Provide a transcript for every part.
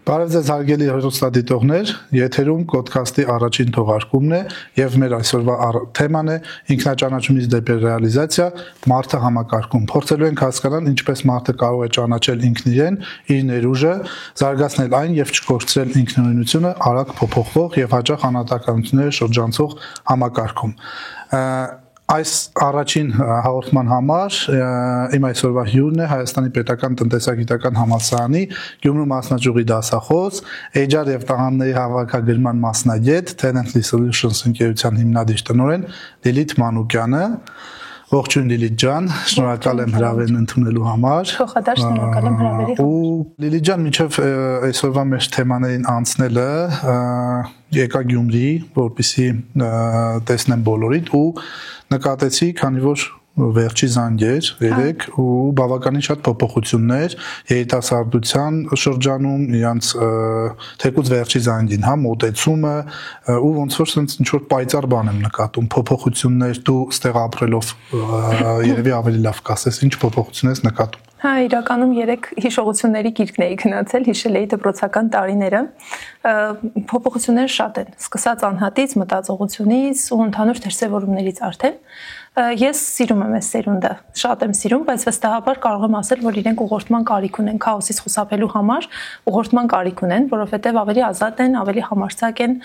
Բարև ձեզ հարգելի հեռուստադիտողներ, եթերում Կոդքասթի առաջին թողարկումն է եւ մեր այսօրվա թեման է ինքնաճանաչումից դեպի ռեալիզացիա, մարդը համակարգում։ Փորձելու ենք հասկանալ ինչպես մարդը կարող է ճանաչել ինքն իրեն, իր ներուժը, զարգացնել այն եւ չկորցրել ինքնուրույնությունը արագ փոփոխվող եւ հաճախ անհատականությունները շրջանցող համակարգում։ Այս առաջին հաղորդման համար իմ այսօրվա հյուրն է Հայաստանի պետական տնտեսագիտական համալսարանի Գյումրու մասնաճյուղի դասախոս, HR եւ տաղանդների հավաքագրման մասնագետ, Tenantly Solutions ընկերության հիմնադիր տնօրեն Լիլիթ Մանուկյանը։ Ողջույն Լիլիթ ջան, շնորհակալ եմ հրավերն ընդունելու համար։ Փոխադարձ շնորհակալ եմ հրավերի համար։ Ու Լիլիթ ջան, մինչև այսօրվա մեր թեմաներին անցնելը եկա Գյումրի, որպեսզի տեսնեմ բոլորիդ ու նկատեցի, քանի որ վերջի զանգեր երեք ու բավականին շատ փոփոխություններ երիտասարդության շրջանում, իրանց թեկուզ վերջի զանգին, հա, մոտեցումը ու ոնց որ sense ինչ որ պայծառ բան եմ նկատում, փոփոխություններ, դու ստեղ ապրելով երևի ավելի լավ կասես, ինչ փոփոխություններ ես նկատում։ Հա, իրականում 3 հիշողությունների գիրքն էի գնացել, հիշել էի դպրոցական տարիները։ Փոփոխությունները շատ են, սկսած անհատից, մտածողությունից ու ընդհանուր դրսևորումներից արդեն։ Ես սիրում եմ այս սերունդը, շատ եմ սիրում, բայց վստահաբար կարող եմ ասել, որ իրենք ուղղորդման կարիք ունեն քաոսից խուսափելու համար, ուղղորդման կարիք ունեն, որովհետև ավելի ազատ են, ավելի համարձակ են,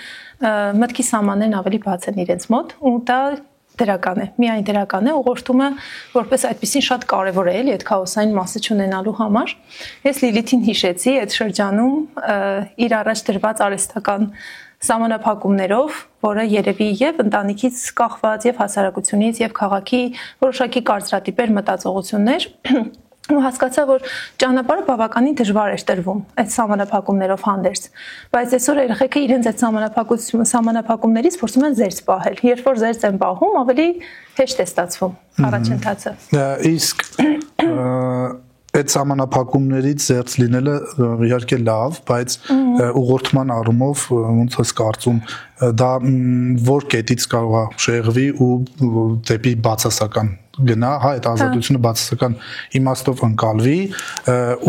մտքի սահմաններն ավելի բաց են իրենց մոտ, ու դա դրական է, միայն դրական է, ուղղորդումը որպես այդպեսին շատ կարևոր է, էլի այդ քաոսային մասը չունենալու համար։ Ես Լիլիթին հիշեցի այդ շրջանում իր առաջ դրված արհեստական սահմանափակումներով, որը երևի եւ ընտանիքից կախված, եւ հասարակությունից, եւ քաղաքի որոշակի կարծրատիպեր, մտածողություններ, ու հասկացա, որ ճանապարհը բավականին դժվար էր տրվում այդ սահմանափակումներով հանդերձ, բայց այսօր երեխեքը իրենց այդ սահմանափակումներից փորձում են զերծ պահել։ Երբ որ զերծ են պահում, ավելի հեշտ է ստացվում առաջընթացը։ Իսկ այդ սահմանափակումներից զերծ լինելը իհարկե լավ, բայց ուղղորդման առումով ոնց ես կարծում, դա որ կետից կարող է շեղվի ու դեպի բացասական գնա, հա, այդ ազատությունը բացասական իմաստով ընկալվի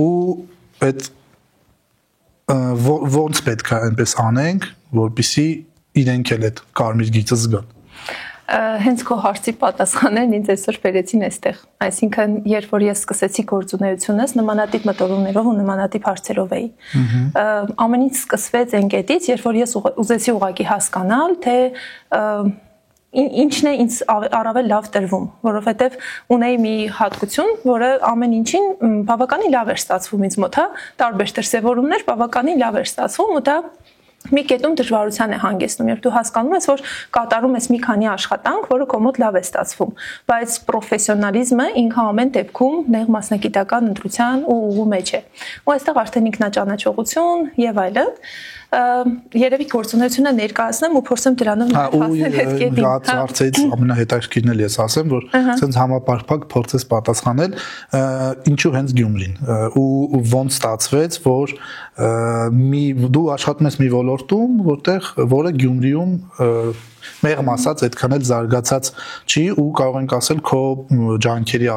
ու այդ ոնց պետք է այնպես անենք, որպեսզի իրենք էլ այդ կարմիր գիծը զգան։ Հենց քո հարցի պատասխաններն ինձ այսօր բերեցին այստեղ։ Այսինքն, երբ որ ես սկսեցի գործունեությունս, նմանատիպ մտորումներով ու նմանատիպ հարցերով էի։ Ամեն ինչ սկսվեց այն կետից, երբ որ ես ուզեցի ուղղակի հասկանալ, թե ինչն է ինձ առավել լավ տրվում, որովհետև ունեի մի հատկություն, որը ամեն ինչին բավականին լավ էր ստացվում ինձ մոտ, հա, տարբեր դրսևորումներ բավականին լավ էր ստացվում ու դա մի կետում դժվարության է հանգեցնում, երբ դու հասկանում ես, որ կատարում ես մի քանի աշխատանք, որը քո մոտ լավ է ստացվում, բայց պրոֆեսիոնալիզմը ինքը ամեն դեպքում նեղ մասնագիտական ընտրության ու ուղու մեջ է։ Ու այստեղ արդեն ինքնաճանաչողություն եւ այլն, երևի գործունեությունը ներկայացնեմ ու փորձեմ դրանով հասնել այդ կետին։ Հա, հարցից ամենահետաքրքիրն էլ ես ասեմ, որ ցենց համապարփակ փորձես պատասխանել, ինչու հենց Գյումրին ու ոնց ստացվեց, որ դու աշխատում ես մի ոլորտում, որը Գյումրիում մեղմ ասած այդքան էլ զարգացած չի ու կարող ենք ասել քո ջանքերի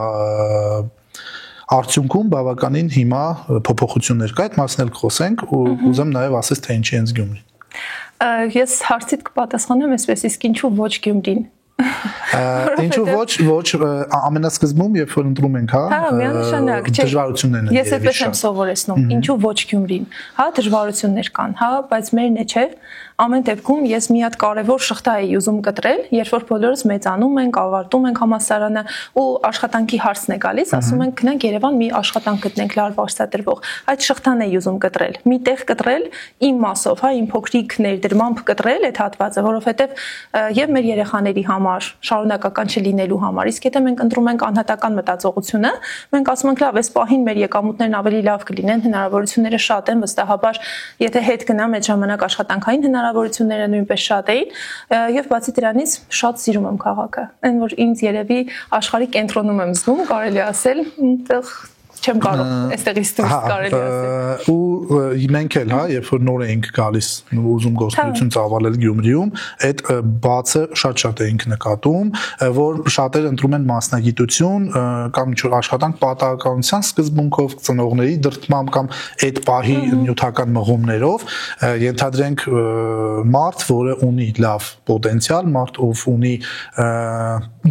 արդյունքում բավականին հիմա փոփոխություններ կա, այդ մասն էլ խոսենք ու ուզեմ նաև ասես թե ինչի հենց Գյումրին։ Ես հարցիդ կպատասխանեմ այսպես, իսկ ինչու ոչ Գյումրին։ Ինչու ոչ ամենասկզբում, երբ որ ընտրում ենք, հա, դժվարություններն են։ Ես այդպես եմ սովորեցնում, ինչու ոչ Գյումրին։ Հա, դժվարություններ կան, հա, բայց մերն է չէ։ Ամեն դեպքում ես մի հատ կարևոր շղթա էի ուզում կտրել, երբ որ բոլորս մեծանում ենք, ավարտում ենք համալսարանը ու աշխատանքի հարցն է գալիս, ասում ենք գնանք Երևան մի աշխատանք գտնենք լավ վարձատրվող։ Այդ շղթան էի ուզում կտրել, մի տեղ կտրել իմ մասով, հա, իմ փոքրիկ ներդրմամբ կտրել այդ հատվածը, որովհետև եւ մեր երեխաների համար շարունակական չլինելու համար, իսկ եթե մենք ընտրում ենք անհատական մտածողությունը, մենք ասում ենք լավ, այս պահին մեր եկամուտներն ավելի լավ կլինեն, հնարավորությունները շատ են, վստահաբար, եթե հետ գնամ այդ ժամանակ աշխատանքային հնարավորությունները նույնպես շատ էին եւ բացի դրանից շատ սիրում եմ քաղաքը։ Այն որ ինձ երևի աշխարհի կենտրոնում եմ զգում, կարելի ասել, այնտեղ չեմ կարող այստեղից դուրս կարելի ասել։ Ու մենք էլ, հա, երբ որ նոր էինք գալիս ուզում գործունեություն ծավալել Գյումրիում, այդ բացը շատ էինք նկատում, որ շատերը ընտրում են մասնագիտություն կամ ինչ-որ աշխատանք պատահականության սկզբունքով, ծնողների դրդմամբ կամ այդ պահի նյութական մղումներով, ենթադրենք մարդ, որը ունի լավ պոտենցիալ, մարդ, ով ունի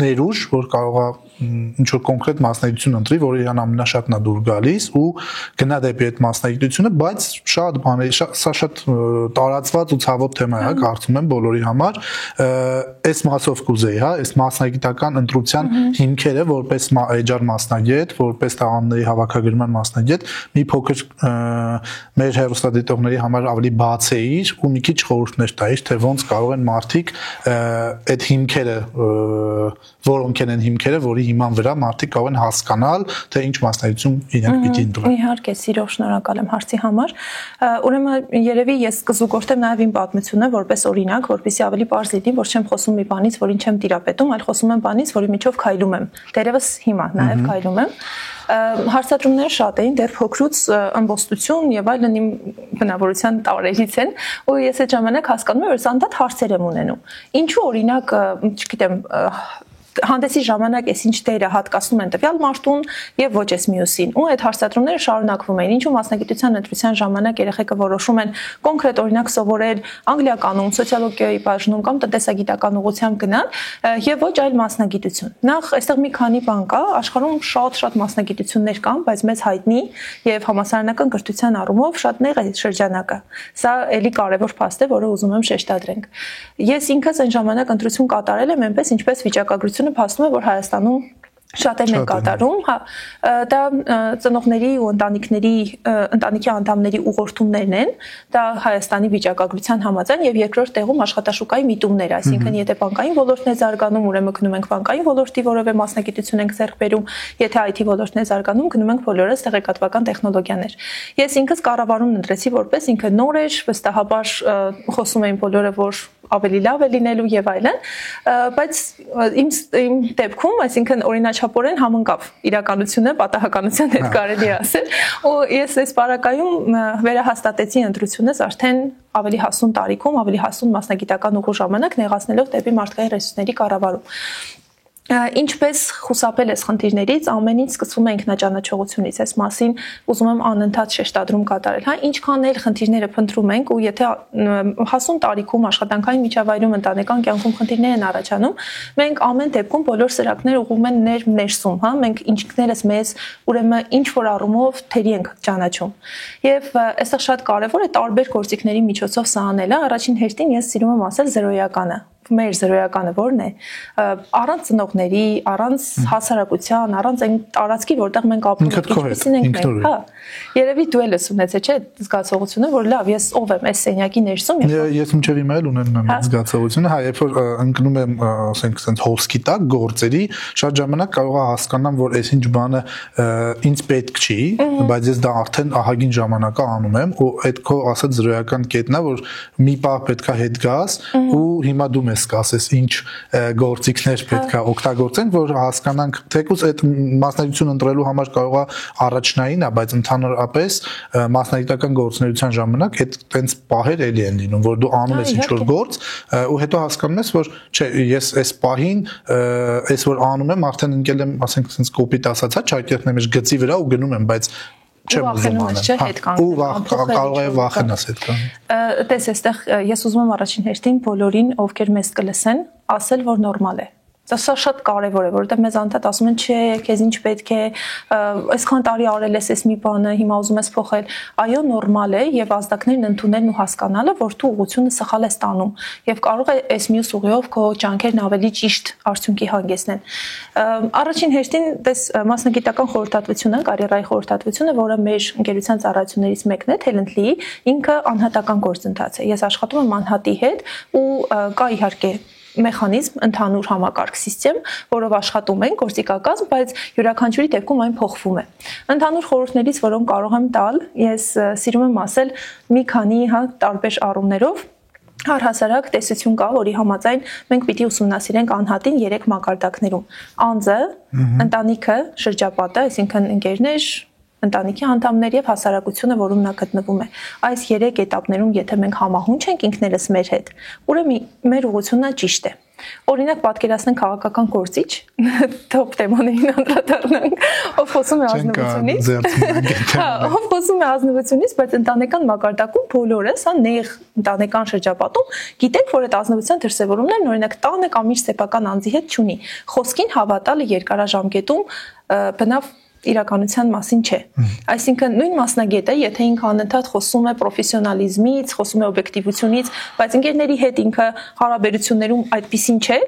ներուժ, որ կարող է ինչ-որ կոնկրետ մասնագիտություն ընտրի, որը իրան ամենաշատն է դուր գալիս ու գնա դեպի այդ մասնագիտությունը, բայց շատ բաներ, սա շատ տարածված ու ցավոտ թեմա է, կարծում եմ բոլորի համար, այս մասով կուզեի, հա, այս մասնագիտական ընտրության հիմքերը որպես HR մասնագետ, որպես տաղանդների հավաքագրման մասնագետ, մի փոքր մեր հեռուստադիտողների համար ավելի բացեիր ու մի քիչ խորհուրդներ տայիր, թե ոնց կարող են մարդիկ այդ հիմքերը, որոնք են հիմքերը, որի հիման վրա մարդիկ կարող են հասկանալ, թե ինչ մասնագիտություն իրենք պիտի ընտրեն։ Իհարկե, սիրով շնորհակալ եմ հարցի համար։ Ուրեմն երևի ես կզուգորդեմ նաև իմ պատմությունը որպես օրինակ, որպեսզի ավելի պարզ լինի, որ չեմ խոսում մի բանից, որին չեմ տիրապետում, այլ խոսում եմ բանից, որի միջով քայլում եմ։ Դերևս հիմա նաև քայլում եմ։ Հարցադրումները շատ էին, դեռ փոքրուց ըմբոստություն եւ այլն իմ բնավորության տարերից են, ու ես այդ ժամանակ հասկանում եմ, որ անդադ հարցեր եմ ունենում։ Ինչու օրինակ, չգիտեմ, հանդեսի ժամանակ էս ինչ դերը հատկացնում են տվյալ մարդուն եւ ոչ էս մյուսին ու այդ հարցադրումները շարունակվում են ինչու մասնագիտության ընտրության ժամանակ երեխեքը որոշում են կոնկրետ օրինակ սովորել անգլիականում, սոցիոլոգիայի բաժնում կամ տնտեսագիտական ուղղությամբ գնալ եւ ոչ այլ մասնագիտություն նախ այստեղ մի քանի բան կա աշխարհում շատ մասնագիտություններ կան բայց մեծ հայտնի եւ համասարանական կրթության առումով շատ նեղ է շրջանակը սա էլի կարեւոր փաստ է որը ուզում եմ շեշտադրենք ես ինքս այն ժամանակ ընտրություն կատարել եմ այնպես ինչպես վիճակագրություն փաստում է որ Հայաստանում Շատ են կատարում, հա, դա ծնողների ու ընտանիքի անդամների ուղղորդումներն են, դա Հայաստանի վիճակագրության համաձայն եւ երկրորդ տեղում աշխատաշուկայի միտումներ, այսինքն եթե բանկային ոլորտն է զարգանում, ուրեմն գնում ենք բանկային ոլորտի որևէ մասնագիտություն ենք ձեռք բերում, եթե IT ոլորտն է զարգանում, գնում ենք բոլորս տեղեկատվական տեխնոլոգիաներ։ Ես ինքս կառավարումն ընտրեցի որպես ինքը նոր էր, վստահաբար խոսում էին բոլորը, որ ավելի լավ է լինելու եւ այլն, բայց իմ դեպքում, այսինքն օրինաչափորեն համընկավ իրականությունը պատահականության հետ կարելի է ասել, ու ես այս բարակայում վերահաստատեցի ընտրությունս արդեն ավելի հասուն տարիքում, ավելի հասուն մասնագիտական ուղու ժամանակ նեղացնելով դեպի մարդկային ռեսուրսների կառավարում։ Ինչպես խուսափել ես խնդիրներից, ամենից սկսվում է ինքնաճանաչողությունից, այս մասին ուզում եմ անընդհատ շեշտադրում կատարել, հա, ինչքան էլ խնդիրները փնտրում ենք ու եթե հասուն տարիքում աշխատանքային միջավայրում ընտանեկան կյանքում խնդիրներ են առաջանում, մենք ամեն դեպքում բոլոր սրակները ուղղում են ներսում, հա, մենք ինքներս մեզ ուրեմն ինչ որ առումով թերի ենք ճանաչում։ Եվ այստեղ շատ կարևոր է տարբեր գործիքների միջոցով սա անելը, առաջին հերթին ես սիրում եմ ասել զրոյականը մեր զրոյականը որն է առանց ծնողների, առանց հասարակության, առանց այն տարածքի, որտեղ մենք ապրում ենք, ինչպեսին ենք մենք, հա։ Երևի դու ես ունեցել, չէ՞, զգացողությունը, որ լավ, ես ով եմ, այս սենյակի ներսում ես մինչև հիմա էլ ունեմ այդ զգացողությունը, հա, երբ որ ընկնում եմ, ասենք, ասենց հոսքի տակ գործերի, շատ ժամանակ կարող է հասկանամ, որ այս ինչ բանը ինձ պետք չի, բայց ես դա արդեն ահագին ժամանակ անում եմ, ու այդ քո ասած զրոյական կետն է, որ մի պահ պետքա հետ գաս, ու հիմա դու ես կասես ինչ գործիքներ պետք է օգտագործենք, որ հասկանանք թեկուզ այդ մասնագիտություն ընտրելու համար կարող է առաջնային է, բայց ընդհանրապես մասնագիտական գործունեության ժամանակ այդ տենց պահեր էլի են լինում, որ դու անում ես ինչ-որ գործ ու հետո հասկանում ես, որ չէ, ես այս պահին այս որ անում եմ, արդեն ընկել եմ, ասենք, sense կոպիտ ասած, հա, ճակերտն եմ գծի վրա ու գնում եմ, բայց չեմ ուզում անել։ Ու կարող է վախենաս հետ կան։ Տես, այստեղ ես ուզում եմ առաջին հերթին բոլորին, ովքեր մեզ կլսեն, ասել, որ նորմալ է։ Սա շատ կարևոր է, որովհետև մեզ անդադ ասում են, չէ, քեզ ինչ պետք է, այսքան տարի արել ես այս մի բանը, հիմա ուզում ես փոխել։ Այո, նորմալ է եւ ազդակներն ընդունելն ու հասկանալը, որ դու ուղղությունը սխալ ես տանում եւ կարող է այս մյուս ուղիով քո ջանքերն ավելի ճիշտ արդյունքի հանգեցնեն։ Առաջին հերթին դες մասնագիտական խորհրդատվությունը, կարիերայի խորհրդատվությունը, որը մեր ընկերության ծառայություններից մեկն է, Talently, ինքը անհատական գործընթաց է։ Ես աշխատում եմ անհատի հետ ու կա իհարկե մեխանիզմ, ընդհանուր համակարգ սիստեմ, որով աշխատում ենք, գործիքակազմ, բայց յուրաքանչյուրի դեպքում այն փոխվում է։ Ընդհանուր խորհուրդներից, որոնք կարող եմ տալ, ես սիրում եմ ասել մի քանի, հա, տարբեր առումներով Առհասարակ տեսություն կա, որի համաձայն մենք պիտի ուսումնասիրենք անհատին 3 մակարդակներում. անձը, ընտանիքը, շրջապատը, այսինքն ընկերներ, ընտանիքի անդամներ եւ հասարակությունը, որում նա գտնվում է։ Այս 3 этаպներում եթե մենք համահունչ ենք ինքներս մեր հետ, ուրեմն մեր ուղղությունը ճիշտ է։ Օրինակ պատկերացնենք քաղաքական գործիչ, top թեմաներին անդրադառնանք, ով խոսում է ազնվությունից, ով խոսում է ազնվությունից, բայց ընտանեկան մակարդակում բոլորս, նեղ ընտանեկան շրջապատում գիտենք, որ այդ ազնվության դրսևորումներն օրինակ տանը կամ իր սեփական անձի հետ չունի։ Խոսքին հավատալը երկարաժամկետում բնավ իրականության մասին չէ։ Այսինքն նույն մասնագետը, եթե ինքը անընդհատ խոսում է պրոֆեսիոնալիզմից, խոսում է օբյեկտիվությունից, բայց ընկերների հետ ինքը հարաբերություններում այդպեսին չէ,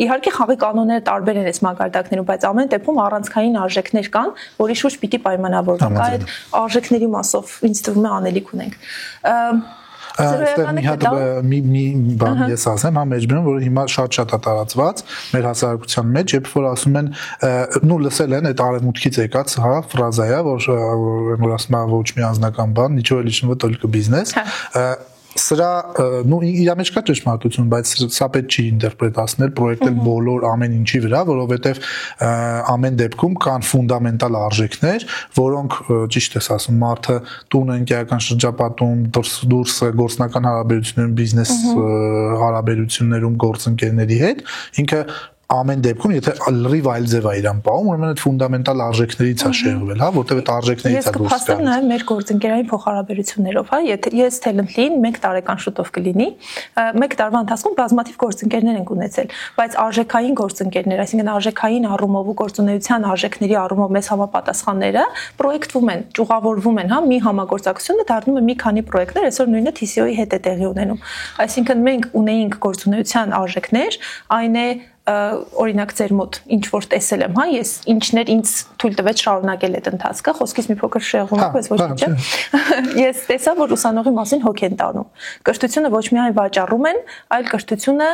իհարկե խաղի կանոնները տարբեր են այս մակարդակներում, բայց ամեն դեպքում առանցքային արժեքներ կան, որի շուրջ պիտի պայմանավորվենք։ Այդ արժեքների մասով ինձ թվում է անելիք ունենք։ Մի բան ես ասեմ, մեջբերում, որ հիմա շատ է տարածված մեր հասարակության մեջ, երբ որ ասում են, լսել են այդ արևմուտքից եկած, ֆրազա է, որ ասում է ոչ մի անձնական բան, ничего личного, только бизнес։ Սրա իր մեջ կա ճշմարտություն, բայց սա պետք չի ինտերպրետացնել, պրոյեկտել բոլոր ամեն ինչի վրա, որովհետև ամեն դեպքում կան ֆունդամենտալ արժեքներ, որոնք ճիշտ ես ասում, մարդը տուն ընկերական շրջապատում, դուրս գործնական հարաբերություններում, բիզնես հարաբերություններում գործընկերների հետ, ինքը ամեն դեպքում եթե լրիվ այլ ձև է իրան պահում, ուրեմն այդ ֆունդամենտալ արժեքներից է շեղվել, որտեղ այդ արժեքներից է դուրս գալիս։ Ես կփաստեմ նաև մեր գործընկերային փոխհարաբերություններով, եթե ես Talent-ին 1 տարեկան շուտով կլինի, 1 տարվա ընթացքում բազմաթիվ գործընկերներ ենք ունեցել, բայց արժեքային գործընկերներ, այսինքն արժեքային առումով ու գործունեության արժեքների առումով մեզ համապատասխանները պրոյեկտվում են, ճյուղավորվում են, մի համագործակցությունը դառնում է մի քանի պրոյեկտներ, այսօր նույնը TCO-ի հետ է տեղի ունենում։ Այսինքն մենք ունեինք գործունեության արժեքներ, այն է օրինակ ձեր մոտ ինչ որ տեսել եմ, ես ինչներ ինձ թույլ տվեց շարունակել այդ ընթացքը, խոսքից մի փոքր շեղվում եմ, բայց ոչ մի չէ։ Ես տեսա, որ ուսանողի մասին հոգ են տանում։ Կրթությունը ոչ միայն վաճառում են, այլ կրթությունը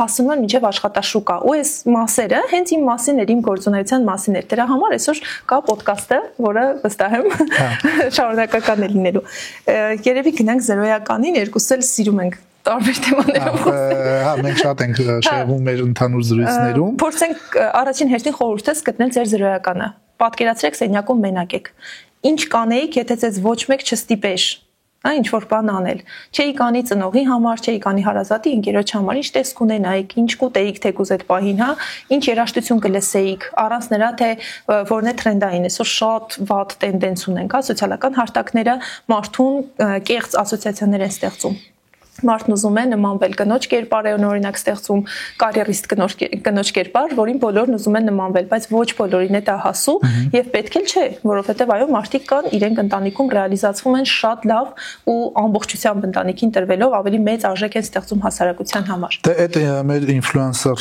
հասնում է մինչև աշխատաշուկա։ Ու այս մասերը հենց իմ մասին էր, իմ գործունեության մասին էր։ Դրա համար այսօր կա ոդկասթը, որը վստահ եմ շարունակական է լինելու։ Երևի գնանք զրոյականին, երկուսս էլ սիրում ենք տարբեր թեմաներով խոսել։ Մենք շատ ենք շեղվում մեր ընդհանուր զրույցներում։ Փորձենք առաջին հերթին խորհուրդս գտնել ձեր զրոյականը։ Պատկերացրեք սենյակում մենակ եք։ Ինչ կանեիք, եթե ձեզ ոչ մեկ չստիպեր, ինչ որ բան անել։ Չէի կանի ծնողի համար, չէի կանի հարազատի ընկերոջ համար, ինչ տեսք ունենայիք, ինչ կուտեիք թեկուզ այդ պահին, ինչ երաժշտություն կլսեիք, առանց նրա թե որն է տրենդային, այսօր շատ վատ տենդենս ունենք, սոցիալական հարթակները մարդուն կեղծ ասոցիացիաներ են ստեղծում։ Մարդն ուզում է նմանվել կնոջ կերպար, օրինակ ստեղծում կարիերիստ կնոջ կերպար, որին բոլորն ուզում են նմանվել, բայց ոչ բոլորին է դա հասու եւ պետք էլ չէ, որովհետեւ այո, մարդիկ կան, իրենք ընտանիքում ռեալիզացվում են շատ լավ ու ամբողջությամբ ընտանիքին տրվելով ավելի մեծ արժեք են ստեղծում հասարակության համար։ Դե այդ մեր ինֆլուենսեր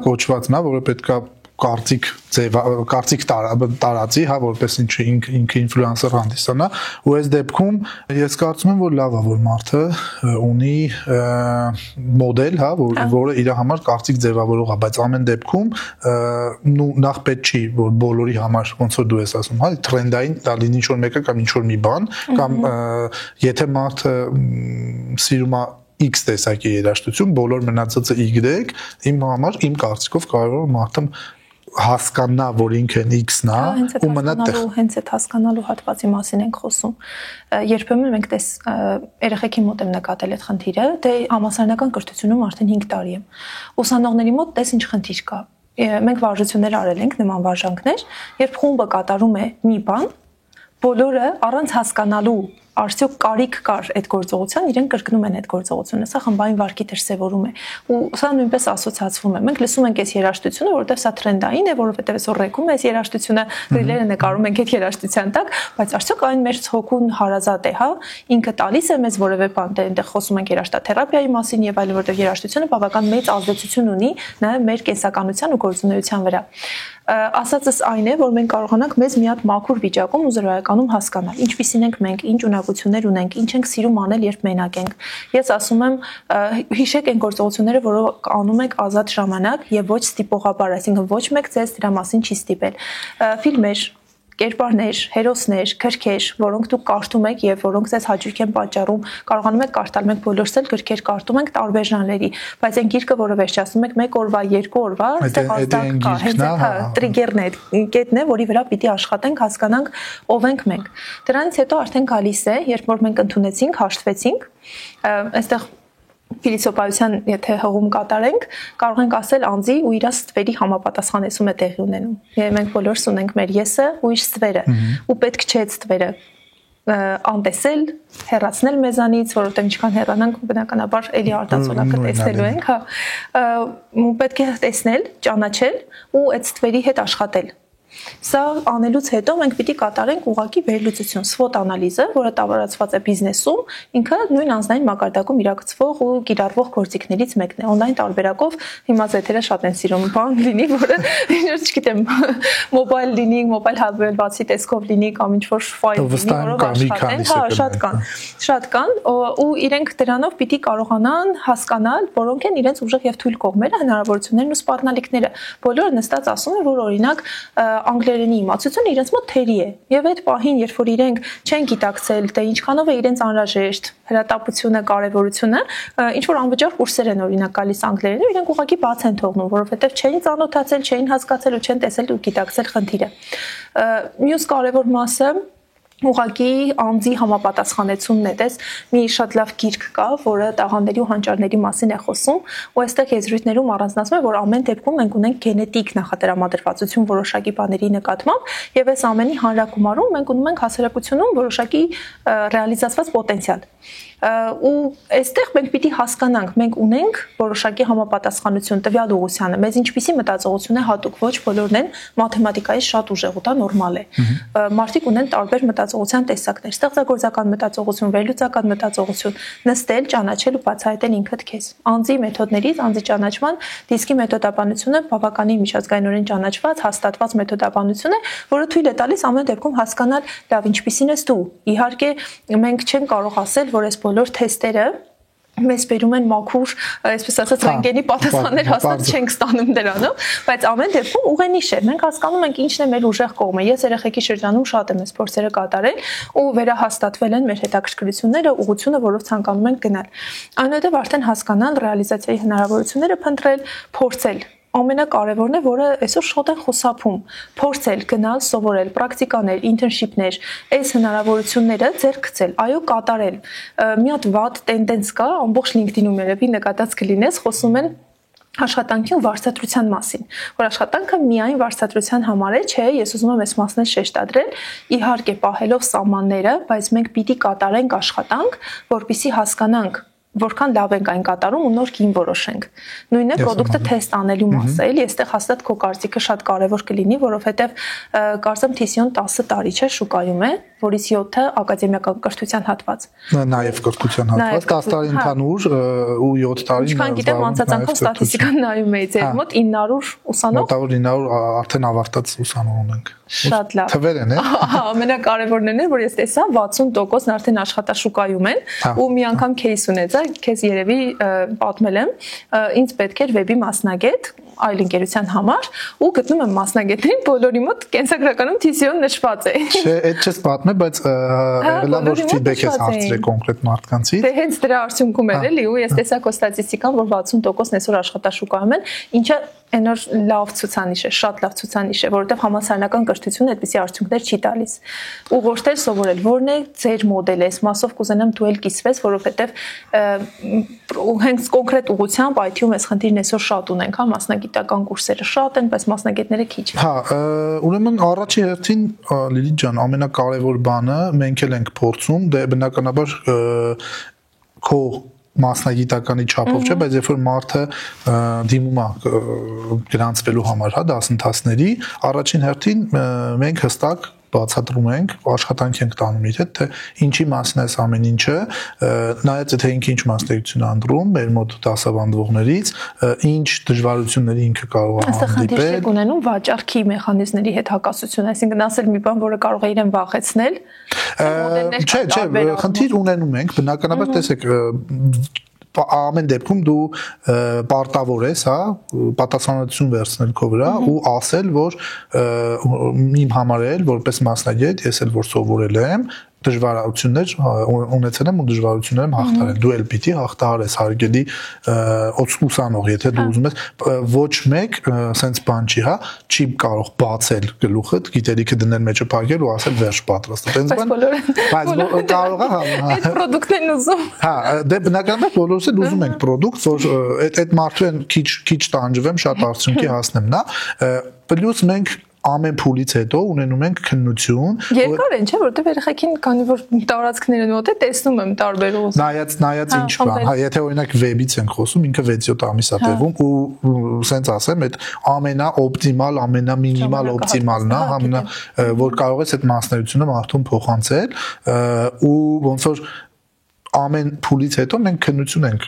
կոչվածն է, որը պետքա կարծիք տարածի, որպես ինքը ինֆլուենսեր հանդիսանա, ու այս դեպքում ես կարծում եմ, որ լավ է, որ մարդը ունի մոդել, որը իր համար կարծիք ձևավորող է, բայց ամեն դեպքում նախ պետք չի, որ բոլորի համար, ոնց որ դու ես ասում, տրենդային դա լինի ինչ-որ մեկը կամ ինչ-որ մի բան, կամ եթե մարդը սիրում է X տեսակի երաժշտություն, բոլոր մնացածը Y, իմ համար, իմ կարծիքով կարող է մարդը հասկանա, որ ինքն X-ն է ու մնա տեղ։ Հենց այդ հասկանալու հատվածի մասին ենք խոսում։ Երբեմն մենք երեխեքի մոտ եմ նկատել այդ խնդիրը, դե համալսարանական կրթությունում արդեն 5 տարի եմ։ Ուսանողների մոտ ինչ խնդիր կա։ Մենք վարժություններ արել ենք, նման վարժանքներ, երբ խումբը կատարում է մի բան, բոլորը առանց հասկանալու արդյոք կարիք կար այդ գործողության, իրենք կրկնում են այդ գործողությունը, սա խմբային վարքի դրսևորում է, ու սա նույնպես ասոցիացվում է։ Մենք լսում ենք այս երաժշտությունը, որովհետև սա տրենդային է, որովհետև այսօր ռեքում է այս երաժշտությունը, ռիլերը նկարում ենք այդ երաժշտության տակ, բայց արդյոք այն մեր հոգուն հարազատ է, ինքը տալիս է մեզ որևէ բան, դե այնտեղ խոսում ենք երաժշտաթերապիայի մասին եւ այլն, որովհետև երաժշտությունը բավական մեծ ազդեցություն ունի նաեւ մեր կենսականության ու գործունեության վրա։ Ասածս այն է, որ մենք կարողանանք մեզ մի հատ մաքուր վիճակում ու զրոյականում հասկանալ, ինչպիսին ենք մենք, ինչ ունակություններ ունենք, ինչ ենք սիրում անել, երբ մենակ ենք։ Ես ասում եմ, հիշեք այն գործողությունները, որոնք անում եք ազատ ժամանակ եւ ոչ ստիպողաբար, այսինքն ոչ մեկ ձեզ դրա մասին չի ստիպել։ Ֆիլմեր, կերպարներ, հերոսներ, գրքեր, որոնք դուք կարդում եք եւ որոնք ձեզ հաճույք են պատճառում, կարողանում եք կարդալ, մենք բոլորս էլ գրքեր կարդում ենք տարբեր ժանրերի, բայց այն գիրքը, որը վերջացնում եք 1 օրվա, 2 օրվա, այստեղ ազդակ կա, հենց այդ տրիգերն է, կետն է, որի վրա պիտի աշխատենք, հասկանանք ով ենք մենք։ Դրանից հետո արդեն գալիս է, երբ որ մենք ընդունեցինք, հաշտվեցինք, այստեղ Փիլիսոփայության, եթե հղում կատարենք, կարող ենք ասել անձի ու իր ստվերի համապատասխանեցում է տեղի ունենում։ Եվ մենք բոլորս ունենք մեր եսը ու իր ստվերը, ու պետք չէ այդ ստվերը անտեսել, հեռացնել մեզանից, որովհետև ինչքան հեռանանք, բնականաբար էլի արտացոլակը տեսնելու ենք, ու պետք է տեսնել, ճանաչել ու այդ ստվերի հետ աշխատել։ Սա անելուց հետո մենք պիտի կատարենք ուղղակի վերլուծություն, SWOT անալիզը, որը տարածված է բիզնեսում, ինքը նույն անձնային մակարդակում իրագործվող ու կիրառվող գործիքներից մեկն է։ Օնլայն տարբերակով հիմա զեթերը շատ են սիրում, բան լինի, որը չգիտեմ, մոբայլ լինի, մոբայլ հաբելվածի տեսքով լինի կամ ինչ-որ ֆայլ լինի, որով աշխատեն, շատ կան, ու իրենք դրանով պիտի կարողանան հասկանալ, որոնք են իրենց ուժեղ եւ թույլ կողմերը, հնարավորություններն ու սպառնալիքները։ Բոլորը նստած ասում են, որ օրինակ անգլերենի իմացությունը իրենց մոտ թերի է եւ այդ պահին երբ որ իրենք չեն գիտակցել թե ինչքանով է իրենց անհրաժեշտ հրատապությունը, կարեւորությունը, ինչ որ անվճար կուրսեր են օրինակ գալիս անգլերենի, իրենք ուղղակի բաց են թողնում, որովհետեւ չէին ծանոթացել, չէին հասկացել ու չեն տեսել ու գիտակցել խնդիրը։ Մյուս կարևոր մասը ուղղակի անձի համապատասխանեցումն է, դες մի շատ լավ գիրք կա, որը տաղանդների ու հանճարների մասին է խոսում, ու այստեղ եզրույթներում առանձնացվում է, որ ամեն դեպքում մենք ունենք գենետիկ նախատրամադրվածություն որոշակի բաների նկատմամբ, եւ այս ամենի հանրակումարում մենք ունենք հասարակությունում որոշակի ռեալիզացված պոտենցիալ։ Ու այստեղ մենք պիտի հասկանանք, մենք ունենք որոշակի համապատասխանություն տվյալ ուղղությանը, մեզ ինչպիսի մտածողություն է հատուկ, ոչ բոլորն են մաթեմատիկայի շատ ուժեղ ու դա նորմալ է։ Մարդիկ ունեն տարբեր մտածողության տեսակներ, ստեղծագործական մտածողություն, վերլուծական մտածողություն, նստել, ճանաչել ու բացահայտել ինքդ քեզ։ Անձի մեթոդներից, անձի ճանաչման դիսկի մեթոդաբանությունը բավականին միջազգայինորեն ճանաչված, հաստատված մեթոդաբանություն է, որը թույլ է տալիս ամեն դեպքում հասկանալ, լավ, ինչպիսին ես դու։ Իհարկե, մենք չենք կարող ասել, որ այս բոլոր թեստերը մեզ բերում են մաքուր, այսպես ասած, ռենտգենի պատասխաններ հաստատ չենք ստանում դրանով, բայց ամեն դեպքում ուղենիշ է։ Մենք հասկանում ենք ինչն է մեր ուժեղ կողմը։ Ես երեխեքի շրջանում շատ եմ այս փորձերը կատարել ու վերահաստատվել են մեր հետաքրքրությունները, ուղղությունը, որով ցանկանում ենք գնալ։ Այնուհետև արդեն հասկանալ ռեալիզացիայի հնարավորությունները, փնտրել, փորձել։ Ամենակարևորն է, որը այսօր շատ են խոսափում, փորձել, գնալ, սովորել, պրակտիկաներ, ինտերնշիփներ, այս հնարավորությունները ձեռք գցել, այո, կատարել։ Մի հատ վատ տենդենս կա, ամբողջ LinkedIn-ում երևի նկատած կլինես, խոսում են աշխատանքի ու վարձատրության մասին, որ աշխատանքը միայն վարձատրության համար է, չէ, ես ուզում եմ այս մասն շեշտադրել, իհարկե պահելով սահմանները, բայց մենք պիտի կատարենք աշխատանք, որպեսզի հասկանանք որքան լավ ենք այն կատարում ու նոր կին որոշենք։ Նույնն է product-ը թեստ անելու մասը, էլի, այստեղ հաստատ քո կարծիքը շատ կարևոր կլինի, որովհետև կարծեմ TCO-ն 10 տարի չէ շուկայում է, որից 7-ը ակադեմիական կրթության հատված։ Նաև կրթության հատված, 10 տարի ընդհանուր ու 7 տարի։ Ինչքան գիտեմ, անցած անգամ ստատիստիկան նայում էի ձեր մոտ 900 ուսանող։ Մոտավոր 900 արդեն ավարտած ուսանող ունենք։ Շատ լավ։ Թվեր են, ամենակարևորն է, որ ես տեսա 60%-ն արդեն աշխատաշուկայում են ու մի անգամ кейս ունեցա, քեզ երևի պատմել եմ, ինձ պետք էր վեբի մասնագետ այլ ընկերության համար ու գտնում եմ մասնագետներին բոլորի մոտ կենսագրականում TCO-ն նշված է։ Չէ, այդ չես պատմել, բայց լավ որ ֆիդբեք ես հարցրել կոնկրետ մարդկանցից։ Դե հենց դրա արդյունքում էր էլի ու ես տեսա քո ստատիստիկան, որ 60%-ն այսօր աշխատաշուկայում են, ինչը այնոր լավ ցուցանիշ է, շատ լավ ցուցանիշ է, որովհետև համալսարանական կրթությունը այդպիսի արդյունքներ չի տալիս։ Ուղղորդել սովորել, որն է ձեր մոդելը, այս մասով կուզենամ դու էլ կիսվես, որովհետև հենց կոնկրետ ուղղությամբ IT-ում այս խնդիրն այսօր շատ ունենք, հա, մասնագիտական կուրսերը շատ են, բայց մասնագետները քիչ։ Հա, ուրեմն առաջի հերթին Լիլիթ ջան, ամենակարևոր բանը մենք էլ ենք փորձում, դե բնականաբար քո մասնագիտականի չափով չէ, բայց երբ որ մարդը դիմում է գրանցվելու համար, հա, դասընթացների, առաջին հերթին մենք հստակ բացատրում ենք, աշխատանք ենք տանում իր հետ, թե ինչի մասն է այս ամեն ինչը, նայած թե ինքը ինչ մասնագիտություն է ընտրում, մեր մոտ դասավանդվողներից, ինչ դժվարությունների ինքը կարող է հանդիպել։ Այստեղ ունենում վաճառքի մեխանիզմների հետ հակասություն, այսինքն ասել մի բան, որը կարող է իրեն վախեցնել։ Չէ, խնդիր ունենում ենք, բնականաբար տեսեք ամեն դեպքում դու պարտավոր ես, հա, պատասխանատվություն վերցնել քո վրա ու ասել, որ իմ համար էլ որպես մասնագետ ես էլ որ սովորել եմ դժվարություններ ունեցել եմ ու դժվարություններ եմ հաղթարել։ Դու էլ պիտի հաղթահարես, հարգելի ուսանող, եթե դու ուզում ես, ոչ մեկ սենց բան չի, հա, չի կարող բացել գլուխդ, գիտելիքը դնել մեջը փակել ու ասել վերջ պատրաստ։ Տենց բան։ Բայց կարող է, հա, այդ պրոդուկտն են ուզում։ Հա, դե բնականաբար բոլորս էլ ուզում ենք պրոդուկտ, որ այդ մարդուն քիչ տանջվեմ, շատ արդյունքի հասնեմ, նա։ Պլյուս մենք ամեն փուլից հետո ունենում ենք քննություն։ Երկար են, չէ՞, որտեղ երեխեքին քանի որ տարածքները մոտ է, տեսնում եմ տարբեր ուղղություն։ Նայած ինչ բան, հա, եթե օրինակ վեբից ենք խոսում, ինքը 6-7 ամիս է տևում ու սենց ասեմ, այդ ամենաօպտիմալ, ամենամինիմալ օպտիմալն է, ամենա որ կարող ես այդ մասնագիտությունը մարդուն փոխանցել ու ոնց որ ամեն փուլից հետո մենք քննություն ենք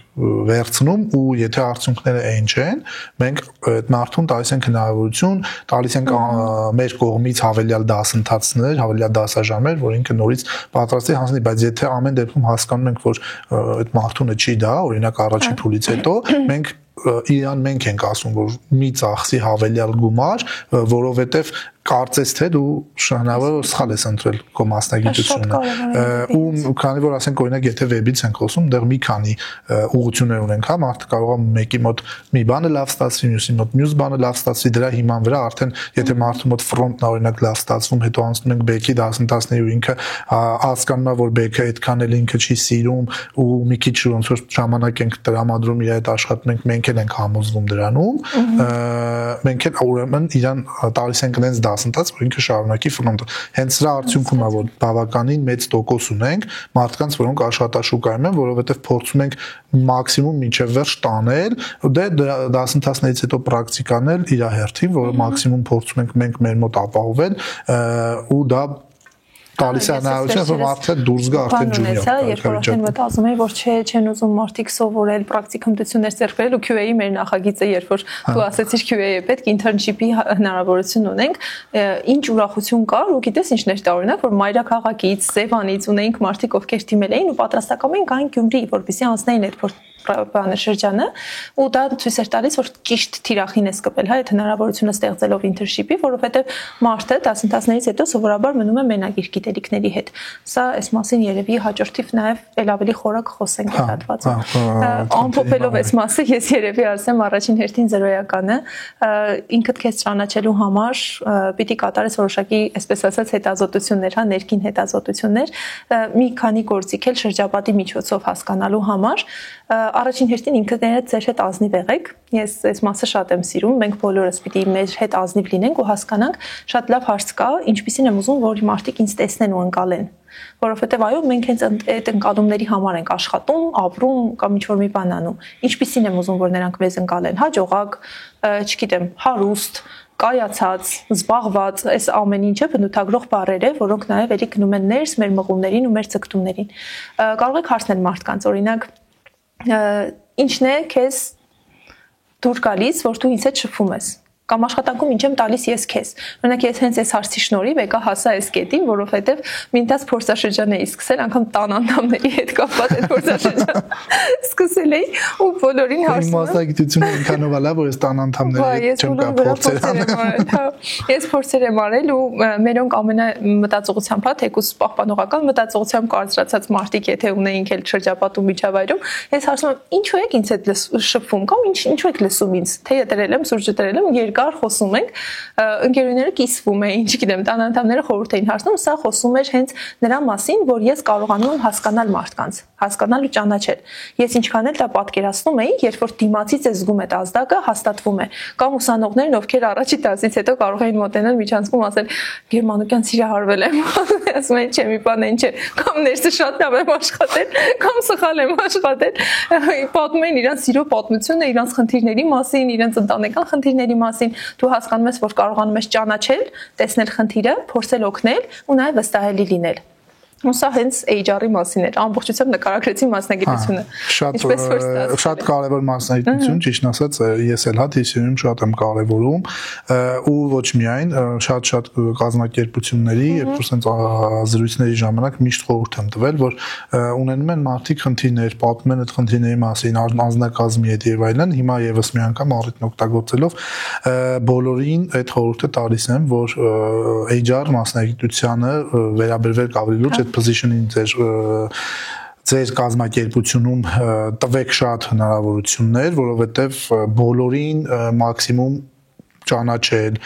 վերցնում ու եթե արդյունքները այն չեն, մենք այդ մարդուն տալիս ենք հնարավորություն, տալիս ենք մեր կողմից հավելյալ դասընթացներ, հավելյալ դասաժամեր, որ ինքը նորից պատրաստ է հանձնի, բայց եթե ամեն դեպքում հասկանում ենք, որ այդ մարդունը չի դա, օրինակ առաջին փուլից հետո մենք իրան մենք ենք ասում, որ մի ծախսի հավելյալ գումար, որովհետև կարծես թե դու հնարավոր է սխալ ես ընտրել քո մասնագիտությունը ու քանի որ ասենք օրինակ եթե վեբից ենք խոսում դեռ մի քանի ուղղություններ ունենք հա մարդը կարող է մեկի մոտ մի բանը լավ ստացվի մյուսի մոտ մյուս բանը լավ ստացվի դրա հիման վրա արդեն եթե մարդու մոտ ֆրոնտն օրինակ լավ ստացվում հետո անցնում ենք բեքի դասընթացների ու ինքը հասկանում է որ բեքը այդքան էլ ինքը չի սիրում ու մի քիչ ոնց որ ժամանակ ենք տրամադրում իր այդ աշխատում մենք էլ ենք համոզվում դրանում մենք էլ ուրեմն իրան տալիս ենք այնց դասընթաց, որ ինքը շարունակի ֆրոնտը։ Հենց սրա արդյունքում է, որ բավականին մեծ տոկոս ունենք մարդկանց, որոնք աշխատաշուկայում են, որովհետև փորձում ենք մաքսիմում մինչև վերջ տանել, դե դասընթացներից հետո պրակտիկան էլ իր հերթին, որը մաքսիմում փորձում ենք մենք մեր մոտ ապահովել ու դա տալիս է հնարավորություն, որ մարդը դուրս գա արդեն ջունիոր։ Երբ որ արդեն մտածում էի, որ չեն ուզում մարդիկ սովորել, պրակտիկումներ ստեղծել ու QA-ի մեր նախագիծը, երբ որ դու ասացիր QA-ի պետք internship-ի հնարավորություն ունենք, ինչ ուրախություն կար ու գիտես ինչն էր տարօրինակ, որ մայրաքաղաքից, Սևանից ունեինք մարդիկ, ովքեր թիմել էին ու պատրաստական էին գային Գյումրի, որպեսզի անցնեին այդ շրջանը ու դա ցույց էր տալիս որ ճիշտ թիրախին է սկսել հա այդ հնարավորությունը ստեղծելով internship-ի որովհետև մարդը դասընթացներից հետո սովորաբար մնում է մենակ իր գիտելիքների հետ սա այս մասին երևի հաջորդիվ նաև ել ավելի խորակ խոսենք այդ հատվածում ամփոփելով այս մասը ես երևի ասեմ առաջին հերթին զրոյականը ինքդ քեզ ճանաչելու համար պիտի կատարես որոշակի այսպես ասած հետազոտություններ հա ներքին հետազոտություններ մի քանի գործիք էլ շրջապատի միջոցով հասկանալու համար Առաջին հերթին ինքներդ ձեր հետ ազնիվ եղեք։ Ես այս մասը շատ եմ սիրում։ Մենք բոլորս պիտի մեր հետ ազնիվ լինենք ու հասկանանք, շատ լավ հարց կա, ինչպիսին եմ ուզում, որ մարդիկ ինձ տեսնեն ու ընկալեն։ Որովհետև այո, մենք հենց այդ ընկալումների համար ենք աշխատում, ապրում կամ ինչ-որ մի բան անում։ Ինչպիսին եմ ուզում, որ նրանք մեզ ընկալեն։ Հաջողակ, չգիտեմ, հարուստ, կայացած, զբաղված, այս ամեն ինչը բնութագրող բառեր է, որոնք նաև էլի գնում են ներս մեր մղումներին ու մեր ցկտումներին։ Կարող եք հարցնել մարդկանց, օրինակ ինչն է քեզ դուր գալիս, որ դու ինձ հետ շփվում ես կամ աշխատանքում ինչ եմ տալիս ես քեզ։ Օրինակ ես հենց այս հարցի շնորհիվ եկա հասա այս կետին, որովհետև մինտած փորձաշրջան էի սկսել, անգամ տան անդամների հետ կապված այդ փորձաշրջանը սկսել էի ու բոլորին հարցնում եմ։ Մասնագիտությունը ինքանով է լավ, որ ես տան անդամների հետ չեմ կապ փորձեր անել։ Ես փորձեր եմ արել ու մերոնք ամենամտածողությամբ, հա, թեկուզ պահպանողական մտածողությամբ կարծրացած մարդիկ, եթե ունեինք էլ շրջապատում միջավայրում, ես հարցնում եմ, ինչու եք ինձ հետ շփվում կամ ինչու եք լսում ինձ, թե դրել եմ, սուրճ դրել եմ, խոսում ենք, ընկերուները կիսվում էին, չգիտեմ, տան անդամները խորհուրդ էին հարցնում, սա խոսում էր հենց նրա մասին, որ ես կարողանում եմ հասկանալ մարդկանց, հասկանալ ու ճանաչել։ Ես ինչքան էլ դա պատկերացնում էի, երբ որ դիմացից է զգում այդ ազդակը, հաստատվում է։ Կամ ուսանողներն, ովքեր առաջի դասից հետո կարող էին մոտենալ միջանցքում ասել գերմանուկյան սիրահարվել եմ, ասում են չէ, մի բան այն չէ, կամ ներսը շատ լավ եմ աշխատել, կամ սխալ եմ աշխատել, պատմում են իրանց սիրո պատմությունը, իրանց խնդիրների մասին, իրանց ընտանեկան խնդիրների մասին դու հասկանում ես, որ կարողանում ես ճանաչել, տեսնել խնդիրը, փորձել օգնել ու նաև վստահելի լինել։ ու սա հենց HR-ի մասին էր, ամբողջությամբ նկարագրեցի մասնագիտությունը։ Շատ կարևոր մասնագիտություն, ճիշտ ասած, ես էլ հատիսիում շատ եմ կարևորում ու ոչ միայն շատ կազմակերպությունների եւ պրոստենց զրույցների ժամանակ միշտ խորհուրդ եմ տվել, որ ունենում են մարդիկ խնդիրներ, պատմում են այդ խնդիրների մասին, անձնակազմի հետ եւ այլն, հիմա եւս մի անգամ առիթն օգտագործելով բոլորին այդ խորհուրդը տալիս եմ, որ HR մասնագիտությանը վերաբերվել ավելի լուրջ position-ին ձեր կազմակերպությունում տվեք շատ հնարավորություններ, որովհետև բոլորին մաքսիմում ճանաչել,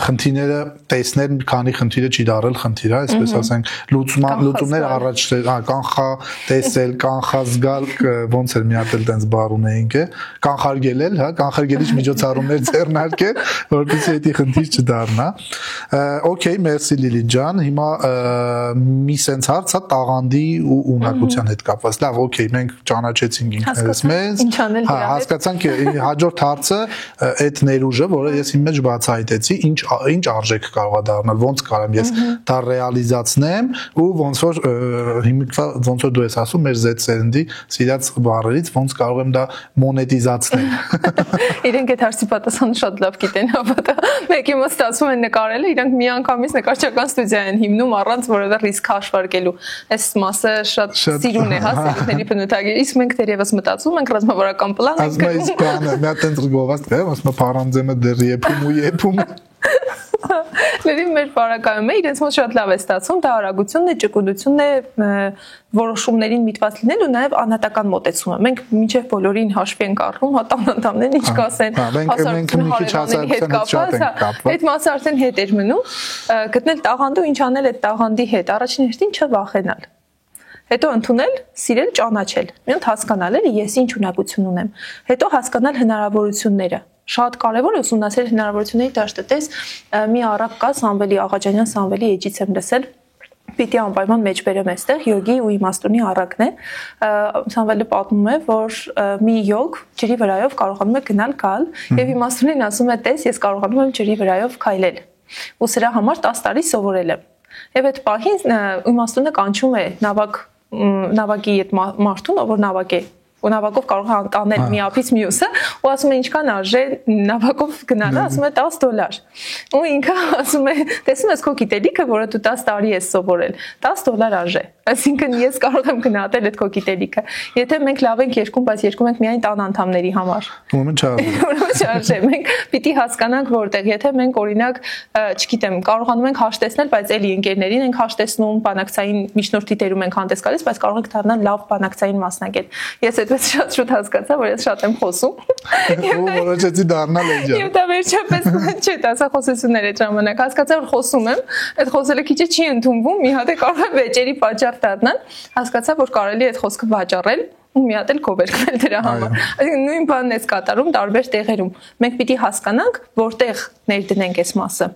խնդիրները տեսնել, քանի խնդիրը չի դարել խնդիր, այսպես ասենք, լուծումներ առաջ կանխա տեսել, կանխազգալ, ոնց էր մի հատ էլ տենց բառ ունեինք, կանխարգելել, հա, կանխարգելիչ միջոցառումներ ձեռնարկել, որպեսզի դա խնդիր չդառնա։ Okay, merci Լիլիթ ջան, հիմա մի սենց հարց է տաղանդի ու ունակության հետ կապված։ Լավ, okay, մենք ճանաչեցինք ինքներս մեզ, հասկացանք հաջորդ հարցը այդ ներուժը, որը ես իմ մեջ բացահայտեցի, ինչ արժեք կարող է դառնալ, ոնց կարեմ ես դա ռեալիզացնեմ ու ոնց որ հիմիկվա ոնց որ դու ես ասում մեր Z սերնդի սիրած բառերից ոնց կարող եմ դա մոնետիզացնել։ Իրենք այդ հարցի պատասխանը շատ լավ գիտեն, հավատա։ Մեկի մոտ ստացվում են նկարելը, իրանք միանգամից նկարչական ստուդիա են հիմնում առանց որևէ ռիսկ հաշվարկելու։ Այս մասը շատ սիրուն է, հա, սերունդների բնութագիր։ Իսկ մենք դեռևս մտածում ենք ռազմավարական պլան ենք։ Ասում ես բանը, մի հատ տենց գովաստ է, ասում փարանձեմը դեռ եփում։ Լրիվ մեր բարակայում է, իրենց մոտ շատ լավ է ստացվում, դա արագությունն է, ճկունությունն է, որոշումներին միտված լինել ու նաև անհատական մոտեցումը։ Մենք մինչև բոլորին հաշվի ենք առնում, հա տան անդամներն ինչ կասեն, այդ մասը արդեն հետ էր մնում, գտնել տաղանդը ու ինչ անել այդ տաղանդի հետ, առաջին հերթին չվախենալ։ Հետո ընդունել, սիրել, ճանաչել։ Մի հատ հասկանալ էլի ես ինչ ունակություն ունեմ։ Հետո հասկանալ հնարավորությունները։ Շատ կարևոր է ուսումնասիրել հնարավորությունների դաշտը։ Մի առակ կա Սամվելի Աղաջանյան, Սամվելի էջից եմ լսել։ Պիտի անպայման մեջ բերեմ այստեղ յոգի ու իմաստունի առակն է։ Սամվելը պատմում է, որ մի յոգ ջրի վրայով կարողանում է գնալ գալ եւ իմաստունին ասում է՝ «Տես, ես կարողանում եմ ջրի վրայով քայլել»։ Ու սրա համար 10 տարի սովորել եմ։ Եվ այդ պահին իմաստունը կանչում է նավակի այդ մարդուն, որ նավակ է։ Ու նավակով կարող է անտանել մի ափից մյուսը, ու ասում է ինչքան արժե նավակով գնալը, ասում է $10։ Ու ինքը ասում է, տեսնում ես քո գիտելիքը, որը դու 10 տարի ես սովորել, $10 արժե։ Այսինքն ես կարող եմ գնահատել այդ քո գիտելիքը։ Եթե մենք լավ ենք երգում, բայց երգում ենք միայն տան անդամների համար։ Ուրեմն չարժե։ Մենք պիտի հասկանանք որտեղ, եթե մենք օրինակ, չգիտեմ, կարողանում ենք հաշտեցնել, բայց էլի ընկերներին ենք հաշտեցնում, բանակցային միջնորդի դերում ենք հանդես գալիս, բայց կարող ենք դառնալ լավ բանակցային մասնագետ։ Ես այդպես շատ շուտ հասկացա, որ ես շատ եմ խոսում։ Ու որոշեցի դառնալ էջա։ Եվ դա վերջապես չէ, դասախոսություններ այդ ժամանակ հասկացա, որ խոսում եմ, այդ խոսելը քիչ չի ընդունվում, մի հատ է կարող է վեճերի պատճառ դառնալ, հասկացա, որ կարելի է այդ խոսքը վաճառել ու մի հատ էլ կովերկվել դրա համար։ Այսինքն նույն բանն է կատարում տարբեր տեղերում։ Մենք պիտի հասկանանք, որտեղ ներդնենք այս մասը։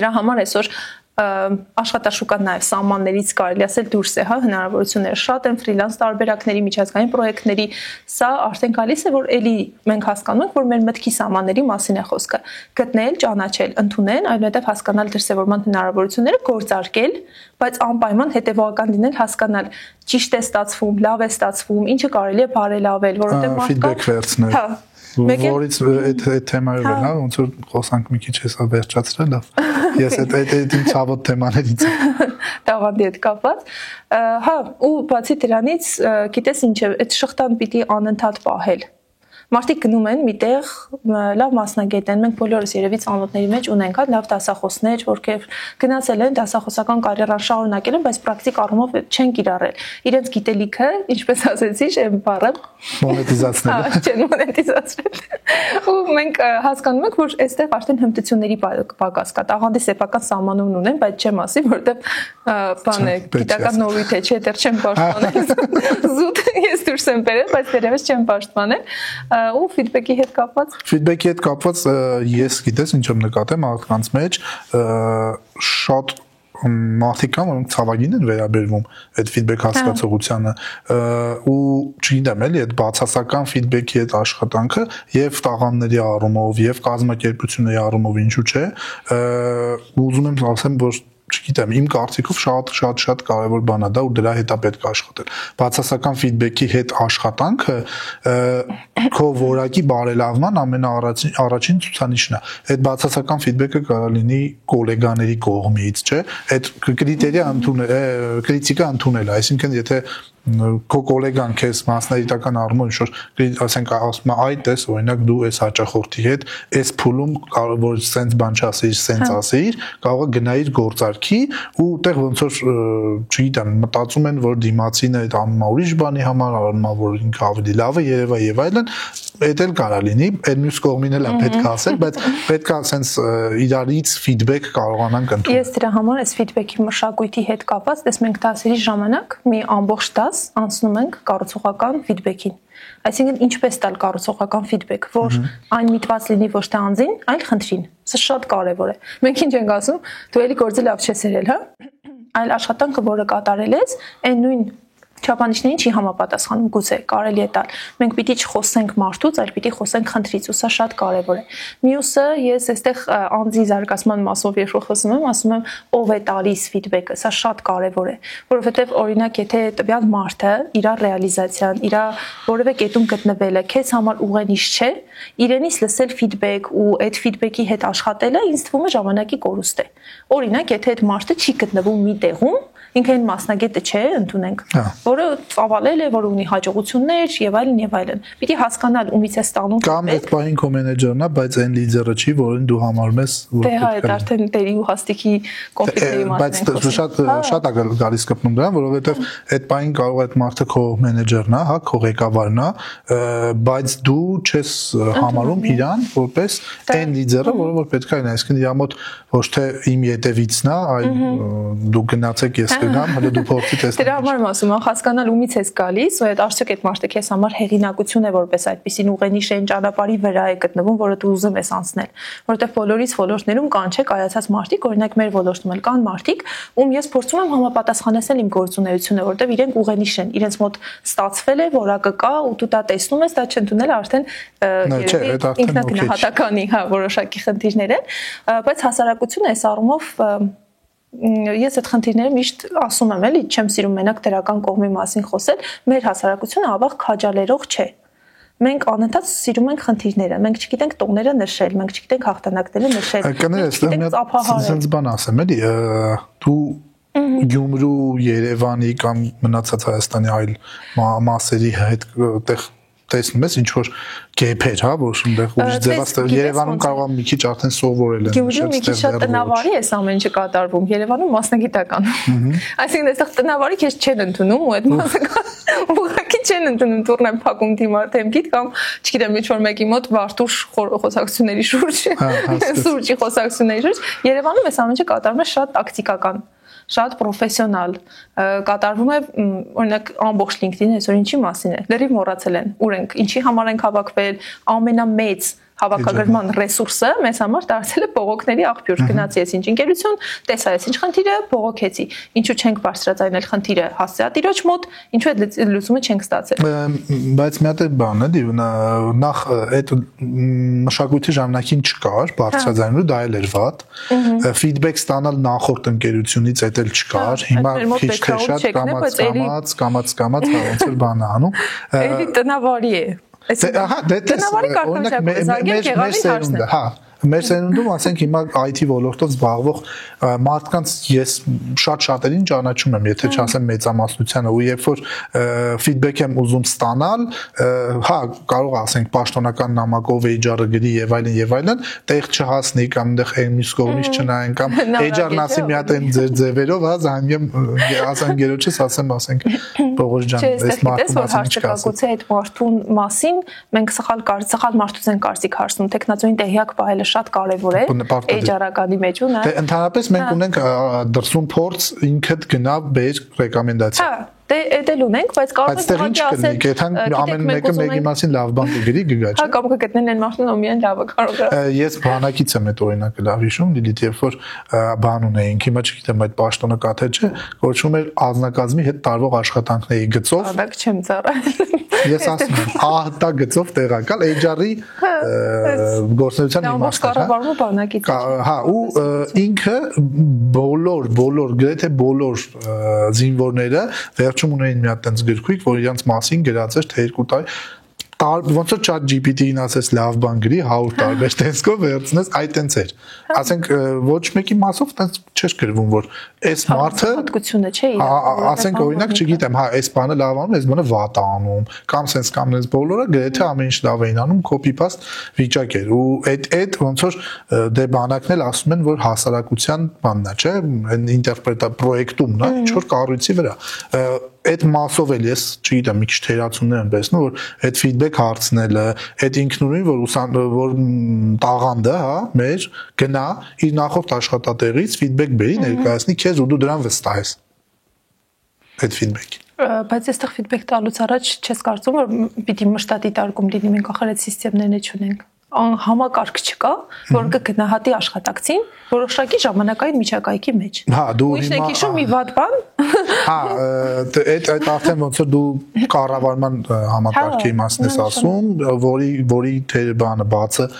Դրա համար այսօր աշխատաշուկան նաև սահմաններից կարելի ասել դուրս է, հա, հնարավորությունները շատ են ֆրիլանս տարբերակների, միջազգային պրոյեկտների, սա արդեն գալիս է, որ էլի մենք հասկանում ենք, որ մեր մտքի սահմանների մասին է խոսքը։ Գտնել, ճանաչել, ընդունել, այնուհետև հասկանալ դրսևորման հնարավորությունները, գործարկել, բայց անպայման հետևողական լինել, հասկանալ ճիշտ է ստացվում, լավ է ստացվում, ինչը կարելի է բարելավել, որովհետև մարդկա ֆիդբեք վերցնել։ Հա, որից այդ թեմայով էլ, հա, ոնց որ խոսանք մի քիչ հեսա վերջացրել, լավ։ Ես այդ իմ ցավոտ թեմաներից եմ։ Տաղանդի հետ կապված։ Հա, ու բացի դրանից, գիտես ինչ է, այդ շղթան պիտի անընդհատ պահել։ Մարդիկ գնում են միտեղ, լավ մասնագետ են, մենք բոլորս երևի ծանոթների մեջ ունենք, հա, լավ դասախոսներ, որքեր գնացել են դասախոսական կարիերան շարունակել են, բայց պրակտիկ առումով չեն կիրառել։ Իրենց գիտելիքը, ինչպես ասեցի, այն բառը մոնետիզացնել։ Հա, չեն մոնետիզացնել։ Ու մենք հասկանում ենք, որ այստեղ արդեն հմտությունների պակաս կա։ Տաղանդի սեփական սահմանումն ունեն, բայց չեմ ասի, որովհետև բան է, գիտական նորույթ է, չէ, դեռ չեմ պաշտպանել։ Զուտ ես դուրս եմ բերել, բայց դեռևս չեմ պաշտպանել։ Ու ֆիդբեքի հետ կապված ես գիտես ինչ եմ նկատել մարդկանց մեջ շատ մարդիկ կան, որոնք ցավագին են վերաբերվում այդ ֆիդբեք հասկացողությանը ու չգիտեմ էլի այդ բացասական ֆիդբեքի այդ աշխատանքը եւ տաղանդների առումով եւ կազմակերպությունների առումով ինչու՞ չէ ուզում եմ ասեմ որ չգիտեմ, իմ կարծիքով շատ կարևոր բան է դա ու դրա հետ է պետք աշխատել։ Բացասական ֆիդբեքի հետ աշխատանքը քո որակի բարելավման ամենաառաջին ցուցանիշն է։ Այդ բացասական ֆիդբեքը կարող լինի գոլեգաների կողմից, չէ՞։ Այդ կրիտիկա ընդունել, այսինքն եթե քո գոլեգան քեզ մասնագիտական առումով ինչ-որ ասենք ասում է այ տես օրինակ դու այս հաճախորդի հետ այս փուլում կարող որ սենց բան չասեիր, սենց ասեիր, կարող է գնայիր գործարքի ու այդտեղ ոնց որ չգիտեմ մտածում են որ դիմացին այդ անում է ուրիշ բանի համար, անում է որ ինքը ավելի լավ է երևա եւ այլն, այդ էլ կարա լինի, այդ մյուս կողմին էլ է պետք է ասել, բայց պետք է սենց իրարից ֆիդբեք կարողանանք ընդունել։ Ես դրա համար այս ֆիդբեքի մշակույթի հետ կապված, դες մենք դասերի ժամանակ մի ամբողջ դաս անցնում ենք կառուցողական ֆիդբեքին։ Այսինքն ինչպես տալ կառուցողական ֆիդբեք, որ այն միտված լինի ոչ թե անձին, այլ խնդրին։ Սա շատ կարևոր է։ Մենք ինչ ենք ասում, դու էլի գործը լավ չես երել, հա։ Այլ աշխատանքը, որը կատարել ես, այն նույն չափանիշներին չի համապատասխանում, գուցե կարելի է տալ։ Մենք պիտի չխոսենք մարդուց, այլ պիտի խոսենք խնդրից, ու սա շատ կարևոր է։ Մյուսը, ես այստեղ անձի զարգացման մասով երբ խոսում եմ, ասում եմ ով է տալիս ֆիդբեքը, սա շատ կարևոր է, որովհետև օրինակ եթե տվյալ մարդը իր ռեալիզացիան, իր որևէ կետում գտնվելը քեզ համար ուղենիշ չէ, իրենից լսել ֆիդբեք ու այդ ֆիդբեքի հետ աշխատելը ինձ թվում է ժամանակի կորուստ է։ Օրինակ, եթե այդ մարդը չի գտնվում մի տեղում, ինքը այն մասնագետը չէ, ընդունենք, որը ծավալել է, որը ունի հաջողություններ եւ այլն եւ այլն։ Պիտի հասկանալ ումից է ստանում։ Կամ այդ պահին քո մենեջերն է, բայց այն լիդերը չի, որին դու համարում ես, որ դե հա, այդ արդեն տերի ու հաստիկի կոնֆլիկտի մասն է։ Բայց շատ է գալիս կպնում դրան, որովհետեւ այդ պահին կարող է այդ մարդը քո մենեջերն է, հա, քո ղեկավարն է, բայց դու չես համարում իրան որպես այն լիդերը, որը որ պետք է լինի, այսինքն իր մոտ ոչ թե իմ յետևիցն է, այլ դու գնացեք ես կգամ, հələ դու փորձի տեսնես։ Դրա համար եմ ասում, հասկանալ ումից ես գալիս, ու այդ արդյոք այդ մարդը քեզ համար հեղինակություն է որպես այդպեսին ուղենիշ այն ճանապարհի վրա է գտնվում, որը դու ուզում ես անցնել, որովհետև բոլորից ոլորտներում կան չէ կայացած մարդիկ, օրինակ մեր ոլորտում էլ կան մարդիկ, ում ես փորձում եմ համապատասխանեցնել իմ գործունեությունը, որովհետև իրենք ուղենիշ են, իրենց մոտ ստացվել է, որակը կա, ու դու դա տեսնում ես, դա չընդունել արդեն ինքնագնահատականի, հա, որոշակի խնդիրներ են, բայց հասարակությունը այս առումով ես այդ խնդիրները միշտ ասում եմ, էլի չեմ սիրում մենակ դրական կողմի մասին խոսել, մեր հասարակությունը ավաղ քաջալերող չէ։ Մենք անընդհատ սիրում ենք խնդիրները, մենք չգիտենք տոները նշել, մենք չգիտենք հաղթանակները նշել։ Կներես, բան ասեմ, էլի դու Գյումրու, Երևանի կամ մնացած Հայաստանի այլ մասերի հետ այդտեղ տեսնում ես ինչ որ գեփեր, հա, որ այնտեղ ուրիշ ձևաց Երևանում կարող է մի քիչ արդեն սովորել են։ Գյումրիում մի քիչ շատ տնավարի է ամեն ինչը կատարվում, Երևանում մասնագիտական։ Այսինքն այստեղ տնավարի քեզ չեն ընդունում ու այդ մասնագիտական ուղղակի չեն ընդունում, դուրն փակում դիմարդեմքիդ կամ չգիտեմ ինչ որ մեկի մոտ վարդուշ խոսակցությունների շուրջ, սուրճի խոսակցությունների շուրջ։ Երևանում այս ամեն ինչը կատարվում է շատ տակտիկական, շատ պրոֆեսիոնալ, կատարվում է օրինակ ամբողջ LinkedIn այսօր ինչի մասին է, լրիվ մոռացել են, ուր ենք, ինչի համար ենք հավաքվել, ամենամեծ հավաքագրման ռեսուրսը մեզ համար դարձել է բողոքների աղբյուր։ Գնացի ես ինչ ընկերություն, տեսա ես ինչ խնդիր է, բողոքեցի։ Ինչու չենք բարձրացնել խնդիրը հասցեատիրոջ մոտ, ինչու այդ լուծումը չենք ստացել։ Բայց մի հատ է բան էլի, նախ այդ մշակույթի ժամանակին չկար բարձրաձայնելու, դա էլ էր վատ։ Ֆիդբեք ստանալ նախորդ ընկերությունից այդ էլ չկար։ Հիմա քիչ թե շատ կամաց ոնց որ բան է անում։ Էլի տնավարի է։ Ահա, մեր սերունդը, հա, մեր սերունդում ասենք հիմա IT ոլորտով զբաղվող մարդկանց ես շատերին ճանաչում եմ, եթե չասեմ մեծամասնությանը, ու երբ որ ֆիդբեք եմ ուզում ստանալ, հա, կարող ասենք պաշտոնական նամակով HR-ը գրի եւ այլն, տեղ չհասնի կամ այնտեղ մյուս կողմից չնայեն կամ HR-ն ասի մի հատ այն ձեր ձևերով, հա, զանգեմ ասեմ գերոջս, ասենք Պողոս ջան, այս մարդու մասին չկա։ Գուցե այդ մարդուն մասին մենք սխալ մարդուց են կարծիք հարցնում, տեխնացուին տեղյակ պահելը շատ կարևոր է HR-ականի մեջ ու նա։ Դե ընդհանրապես մենք ունենք դրսում փորձ ինքդ գնա բեր ռեկոմենդացիա։ Հա, դե էլ ունենք, բայց կարող ենք ասել, եթե ամեն մեկը մեկի մասին լավ բան կգրի, գգա չէ։ Հա, կամ կգտնեն այն մարդուն, ում իրեն լավը կարող է։ Ես բանակից եմ այդ օրինակը լավ հիշում, դիլիթ երբ որ բան ունեինք, հիմա չգիտեմ այդ պաշտոնը կա թե չէ, կոչվում էր անձնակազմի հետ տարվող աշխատանքների գծով։ Բանակ չեմ ծառայել։ ես ասում եմ, ահտա գծով տեղակալ HR-ի գործնական իմաստը։ Կառավարումը բանակից։ Հա, ու ինքը բոլոր գրեթե բոլոր զինվորները վերջում ունեին մի հատ տենց գրքույկ, որ իրենց մասին գրած էր թե 2 տարի ոնց որ chat GPT-ին ասես լավ բան գրի 100 տարբեր տեքստով վերցնես այդ տենց էր ասենք ոչ մեկի մասով տենց չէր գրվում որ այս մարդը հատկությունը չէ ասենք օրինակ չգիտեմ հա այս բանը լավ անում այս բանը վատ անում կամ sense կամ նես բոլորը գրեթե ամեն ինչ լավ էին անում copy paste վիճակ էր ու այդ ոնց որ դե բանակն էլ ասում են որ հասարակության բանն է չէ ինտերպրետա պրոյեկտումն է ինչ որ կառույցի վրա այդ մասով էլ ես չգիտեմ մի քիչ թերացումներ եմ տեսնում որ այդ feedback հարցնելը այդ ինքնուրույն որ տաղանդը հա մեր գնա իր նախորդ աշխատատեղից feedback բերի ներկայացնի քեզ ու դու դրան վստահես այդ feedback-ին բայց այստեղ feedback տալուց առաջ չես կարծում որ պիտի մշտադիտարկում լինի մենք ախր այդ սիստեմներն չունենք համակարգ չկա, որ կգնահատի աշխատակցին որոշակի ժամանակային միջակայքի մեջ։ Հա, դու հիմա Ինչ եք հիշում մի վատ բան։ Հա, այդ արդեն ոնց որ դու կառավարման համակարգի իմաստն ես ասում, որի բանը բացը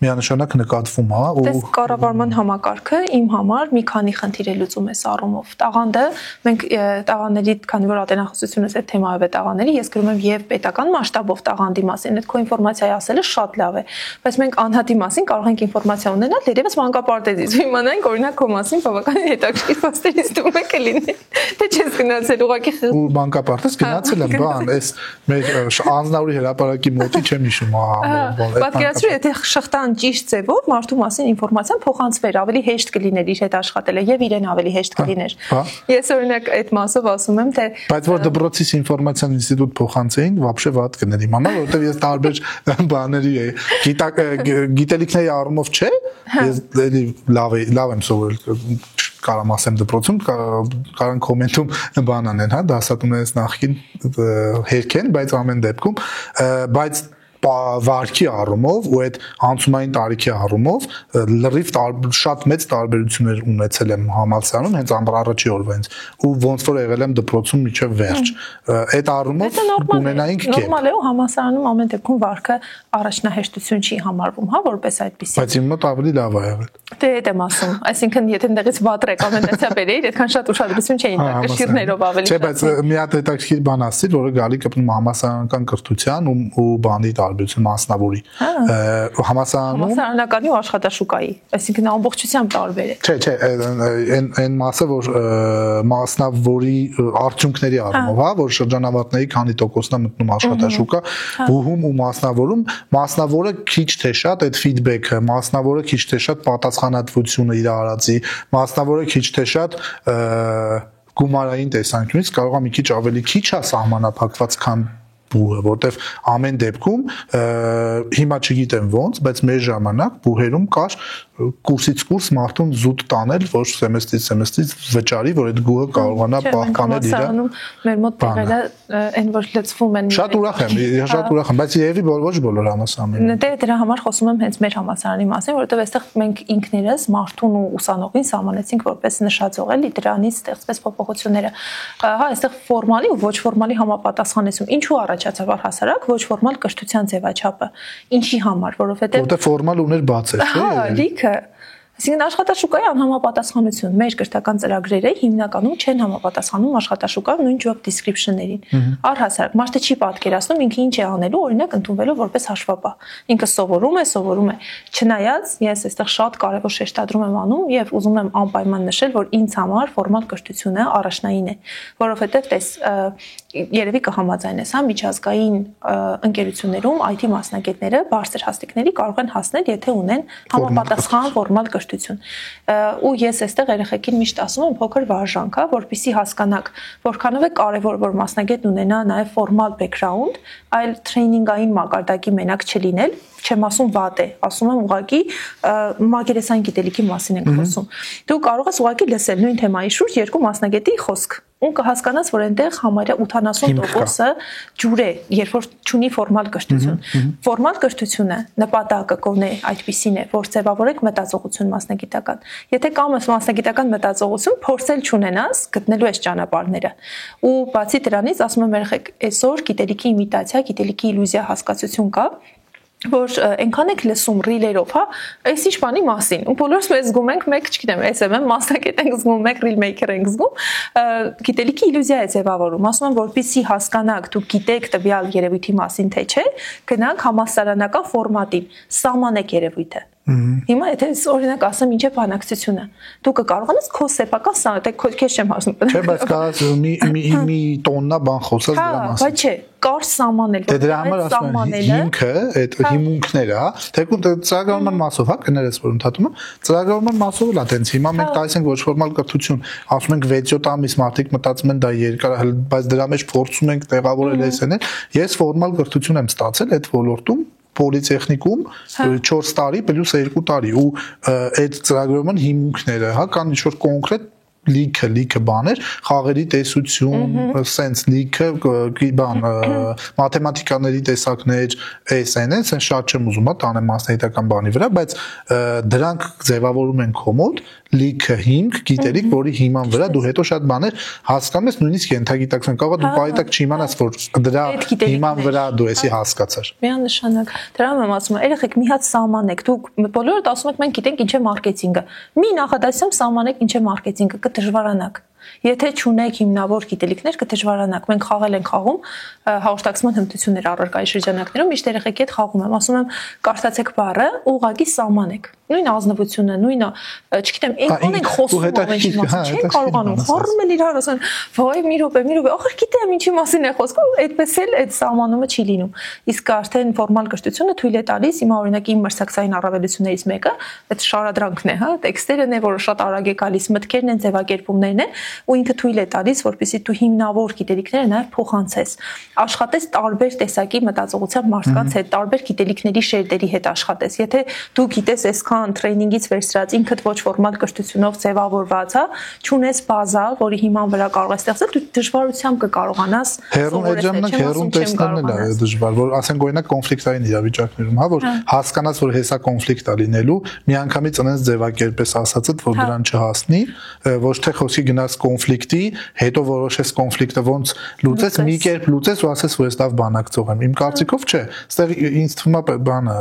միանշանակ նկատվում է ու Դες կառավարման համակարգը իմ համար մի քանի խնդիր է լուծում այս առումով։ Տաղանդը մենք տաղանդների քանի որ ատենախոսությունս այդ թեմայով է տաղանդների ես գրում եմ եւ պետական մասշտաբով տաղանդի մասին այդ քո ինֆորմացիայի ասելը շատ լավ է բայց մենք անհատի մասին կարող ենք ինֆորմացիա ունենալ դերևս մանկապարտեզից ու իմանանք օրինակ քո մասին բավական հետաքրքիր փաստերից դու մեկը լինի թե չես գնացել ուղղակի ու մանկապարտեզ գնացել եմ բան այս մեր անձնավորի հրապարակի մոտի չեմ հիշում պատկերացրու եթե շղթան ճիշտ ձևով մարդու մասին ինֆորմացիան փոխանցվեր, ավելի հեշտ կլիներ իր հետ աշխատելը եւ իրեն ավելի հեշտ կլիներ։ Ես օրինակ այդ մասով ասում եմ, թե բայց որ դպրոցից ինֆորմացիան ինստիտուտ փոխանցեին, вообще վատ կներ իմանալ, որովհետեւ ես տարբեր բաների գիտելիքների առումով չէ, ես լավ եմ սովորել կարամ ասեմ դպրոցում կարան կոմենտում բան անեն, հա, դասատուներս նախքին հերքեն, բայց ամեն դեպքում, բայց վարքի առումով ու այդ անցումային տարիքի առումով լրիվ շատ մեծ տարբերություններ ունեցել եմ համալսարանում հենց առաջի օրվանից ու ոնց որ եղել եմ դպրոցում միջև վերջ այդ առումով ունենայինք կետ նորմալ է ու համալսարանում ամեն դեպքում վարքը առաջնահերթություն չի համարվում հա որպես այդպեսի բայց իմ մոտ ավելի լավ է եղել դե այդ եմ ասում այսինքն եթե այնտեղից վատ ռեկոմենդացիա բերեիր այդքան շատ ուշադրություն չէին տա կշիռներով ավելի չէ բայց մի հատ հետաքրքիր բան ասցիր որը գալի կապնում համալսարանական կրթության ու բանի տարբերություն մասնավորի համալսարանականի ու աշխատաշուկայի այսինքն ամբողջությամբ տարբեր է չէ այն մասը որ մասնավորի արդյունքների առումով հա որ շրջանավարտների քանի տոկոսն է մտնում աշխատաշուկա բուհում ու մասնավորում մասնավորը քիչ թե շատ այդ ֆիդբեքը մասնավորը քիչ թե շատ պատասխանատվությունը իր արածի մասնավորը քիչ թե շատ գումարային տեսանկյունից կարող է մի քիչ ավելի քիչ է սահմանափակված քան բուհը, որտեվ ամեն դեպքում հիմա չգիտեմ ոնց, բայց մեր ժամանակ բուհերում կար կուրսից կուրս մարդուն զուտ տանել, ոչ սեմեստրից վճարի, որ այդ գուհը կարողանա պահպանել իր։ Մեր մոտ տեղերը այն որ լծվում են։ Շատ ուրախ եմ, բայց եւի ոչ բոլոր համալսարաններում։ Դե դրա համար խոսում եմ հենց մեր համալսարանի մասին, որովհետեվ այստեղ մենք ինքներս մարդուն ու ուսանողին սահմանեցինք որպես նշաձող էլի դրանից ստեղծվեց փոփոխությունները։ Հա, այստեղ ֆորմալի ու ոչ ֆորմալի համապատասխանեցում։ Ինչու առաջացավ առհասարակ ոչ ֆորմալ կրթության ձևաչափը։ Ինչի համար, որովհետեւ ֆորմալ ուներ բաց էր, չէ՞։ Հա, լիքը Այսինքն աշխատաշուկայի անհամապատասխանություն մեր կրթական ծրագրերը հիմնականում չեն համապատասխանում աշխատաշուկայի նույն job description-ներին։ Առհասարակ մարդը չի պատկերացնում ինքը ինչ է անելու, օրինակ ընդունվելով որպես հաշվապահ։ Ինքը սովորում է, չնայած ես այստեղ շատ կարևոր շեշտադրում եմ անում եւ ուզում եմ անպայման նշել, որ ինձ համար ֆորմալ կրթությունը առաջնային է, որովհետեւ տես երևի կհամաձայնես, հա, միջազգային ընկերություններում IT մասնագետները բարձր հաստիկների կարող են հասնել, եթե ունեն համապատասխան ֆորմալ կրթություն։ Ու ես այստեղ երեխեքին միշտ ասում եմ փոքր վարժանք, հա, որպեսզի հասկանաք, որքանով է կարևոր որ մասնագետն ունենա նաև ֆորմալ բեքգրաունդ, այլ տրեյնինգային մակարդակի մենակ չլինել, չեմ ասում վատ է, ասում եմ ուղղակի մագերեսային գիտելիքի մասին ենք խոսում։ Դու կարող ես ուղղակի լսել նույն թեմայի շուրջ երկու մասնագետի խոսք ու կհասկանաս, որ այնտեղ համարյա 80%-ը ջուր է, երբ որ չունի ֆորմալ կրթություն։ Ֆորմալ կրթությունը նպատակը կողնե այդպիսին է, որ ձևավորեք մտածողություն մասնագիտական։ Եթե կա մասնագիտական մտածողություն, փորձել չունենաս, գտնելու ես ճանապարհները։ Ու բացի դրանից, ասում եմ երեխեք, այսօր գիտելիքի իմիտացիա, գիտելիքի իլյուզիա հասկացություն կա, որ այնքան եք լսում ռիլերով, հա, այս ինչ բանի մասին։ Ու բոլորս մեզ զգում ենք, մեկ, չգիտեմ, SMM մասնակետ ենք զգում, մեկ ռիլ մեյքեր ենք զգում, գիտելիքի իլյուզիա է ձևավորում։ Ասում եմ, որպեսզի հասկանաք, դուք գիտեք տվյալ երևույթի մասին թե չէ, գնանք համալսարանական ֆորմատին, սահմանեք երևույթը։ Հիմա եթե օրինակ ասեմ ինչ է բանակցությունը, դու կկարողանաս քո սեփական սահմանը, քեզ չեմ հասնում։ Չէ, բայց կարաս մի տոննա բան խոսած դրա մասին։ Բայց չէ, կար սահմանել, որ դրա համար ասում եմ հիմքը, այդ հիմունքները, հա, թեկուն ծրագրավորման մասով, հա, կներես որ ընդհատում եմ, ծրագրավորման մասով լա տենց հիմա մենք տալիս ենք ոչ ֆորմալ կրթություն, ասում ենք 6-7 ամիս մարդիկ մտածում են դա երկար, բայց դրա մեջ փորձում ենք տեղավորել SN-ը։ Ես ֆորմալ կրթություն եմ ստացել այդ ոլորտում պոլիտեխնիկում 4 տարի պլյուս 2 տարի ու այդ ծրագրավորման հիմունքները, հա, կան ինչ-որ կոնկրետ լիքը բաներ, խաղերի տեսություն, sense լիքը բան, մաթեմատիկաների տեսակներ, SN-ը, sense շատ չեմ ուզում տանեմ մասնագիտական բանի վրա, բայց դրանք ձևավորում են կոմոդ լիքը հիմք, գիտելիք, որի հիման վրա դու հետո շատ բաներ հասկանում ես, նույնիսկ ենթագիտակցում կարող է դու պայտակ չիմանաս, որ դրա հիման վրա դու էսի հասկացար։ Միանշանակ։ Դրա եմ ասում, երեխեք մի հատ սահմանեք, դուք բոլորդ ասում եք մենք գիտենք ինչ է մարքեթինգը։ Մի նախադասությամբ սահմանեք ինչ է մարքեթինգը, կդժվարանաք։ Եթե չունեք հիմնավոր գիտելիքներ, կդժվարանաք։ Մենք խաղել ենք խաղում հաղորդակցման հմտություններ առարկայի շրջանակներում, միշտ երեխեքի հետ խաղում եմ, ասում եմ, կարդացեք բառը, ուղղակի սահմանեք։ Նույն ազնվությունը, նույնը, չգիտեմ, այնքան ենք խոսում ամենի մասին, չեն կարողանում։ Խառնում են իրար, ասեն, «Վայ, մի րոպե, ախր գիտեմ ինչի մասին է խոսքը», այդպես էլ այդ սահմանումը չի լինում։ Իսկ արդեն ֆորմալ կրթությունը թույլ է տալիս, հիմա օրինակ իմ մրցակցային առավելություններից մեկը այդ շարադրանքն է, հա, տեքստերն է, որը շատ արագ է գալիս, մտքերն են, ձևակերպումներն են, ու ինքը թույլ է տալիս, որպեսզի դու հիմնավոր գիտելիքները նաև փոխանցես։ Աշխատես տարբեր տեսակի մտածողությամբ մարդկանց հետ, տարբեր գիտելիքների շերտերի հետ աշխատես։ Եթե դու գիտես այսքան տրեյնինգից վերցրած ինքդ ոչ ֆորմալ կրթությունով ձևավորված, հա, չունես բազա, որի հիման վրա կարող ես ստեղծել, դու դժվարությամբ կկարողանաս հերուն տեսնելն է դժվար, որ ասենք օրինակ կոնֆլիկտային իրավիճակներում, հա, որ հասկանաս, որ հեսա կոնֆլիկտ է լինելու, միանգամից անես ձևակերպես ասածդ, որ դրան չհասնի, ոչ թե խոսքի գնաս կոնֆլիկտի, հետո որոշես կոնֆլիկտը ոնց լուծես, մի կերպ լուծես ու ասես, որ ես լավ բանակցող եմ։ Իմ կարծիքով չէ, այստեղ ինձ թվում է բանը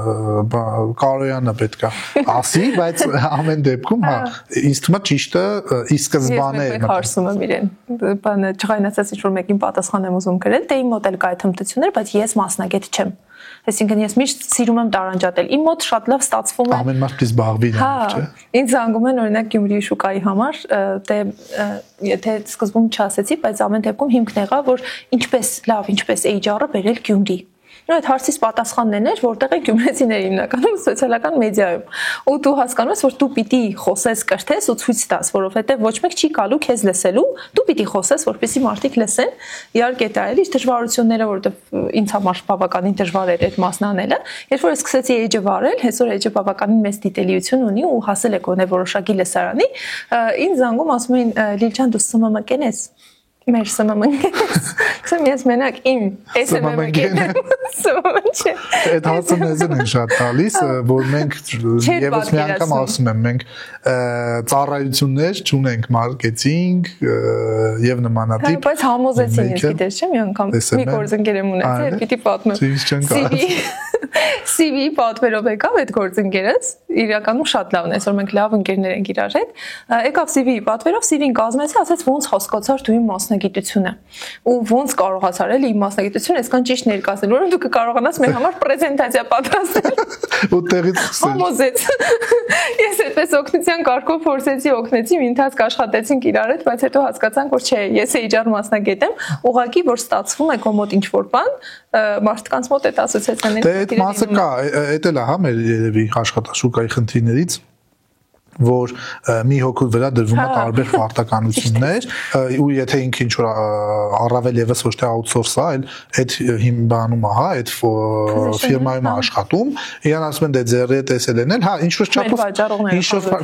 Կարոյանը պետք է ասի, բայց ամեն դեպքում, հա, ինձ թվում է ճիշտը ի սկզբանե է։ Ես մեկ հարցում եմ իրեն, բանը ջղայնացած ինչ-որ մեկին պատասխան եմ ուզում գրել, թե իմ մոտ էլ կա այդ հմտություններ, բայց ես մասնագետ չեմ։ Այսինքն ես միշտ սիրում եմ տարանջատել։ Իմ մոտ շատ լավ ստացվում է։ Ամեն մարդ դից զբաղվի դա, չէ՞։ Ինձ զանգում են օրինակ Գյումրիի շուկայի համար, դե եթե սկզբում չասեցի, բայց ամեն դեպքում հիմքն եղավ, որ ինչպես HR-ը բերել Գյումրի։ Այդ հարցից պատասխանն էր, որտեղ է գյումրեցիները հիմնականում սոցիալական մեդիայում։ Ու դու հասկանում ես, որ դու պիտի խոսես, կրթես ու ցույց տաս, որովհետև ոչ մեկ չի գալու քեզ լսելու, դու պիտի խոսես, որպեսզի մարդիկ լսեն։ Իհարկե դա էլի դժվարությունները, որովհետև ինձ համար բավականին դժվար էր այդ մասն անելը։ Երբ որ ես սկսեցի edge-ը վարել, այսօր edge-ը բավականին մեծ դիտելիություն ունի ու հասել է գոնե որոշակի լսարանի, ինձ զանգում ասում էին Լիլ ջան, դու SMM կենես։ Մեր SMM-ից։ Քսեմ ես մենակ իմ SMM-ին չէ։ Այդ հարցը մեզ են շատ տալիս, որ մենք եւս մի անգամ ասում եմ, մենք ծառայություններ չունենք, մարքեթինգ եւ նմանատիպ։ Բայց համոզեցին ես գիտես չէ՞ մի անգամ մի գործընկեր եմ ունեցել, պիտի պատմեմ։ CV պատվերով եկավ այդ գործընկերս, իրականում շատ լավն է, այսօր մենք լավ ընկերներ ենք իրար հետ։ Եկավ CV պատվերով, CV-ին կազմեցի, ասաց ոնց հասկացար դու իմ մասնագիտությունը։ Ու ոնց կարողացար էլի իմ մասնագիտությունը այսքան ճիշտ ներկայացնել, որովհետև դու կկարողանաս մեր համար պրեզենտացիա պատրաստել։ Ու տեղից համոզեց։ Ես այդպես օգնության կարգով փորձեցի, օգնեցի, մի ընթացք աշխատեցինք իրար հետ, բայց հետո հասկացանք, որ չէ, ես HR մասնագետ եմ, ուղղակի որ ստացվում է կոմոդ ինչ-որ բան, մարդկանց մոտ այդ ասոցիացիաների մասը կա, էդ էլ է, հա, մեր երևի աշխատաշուկայի խնդիրներից, որ մի հոգու վրա դրվում է տարբեր պարտականություններ ու եթե ինքը ինչ որ առավել եւս ոչ թե outsource-ա, այլ այդ հիմնանում է, հա, այդ ֆիրմայում աշխատում, իրան ասում են դե ձեռի տեսել են, հա, ինչ որ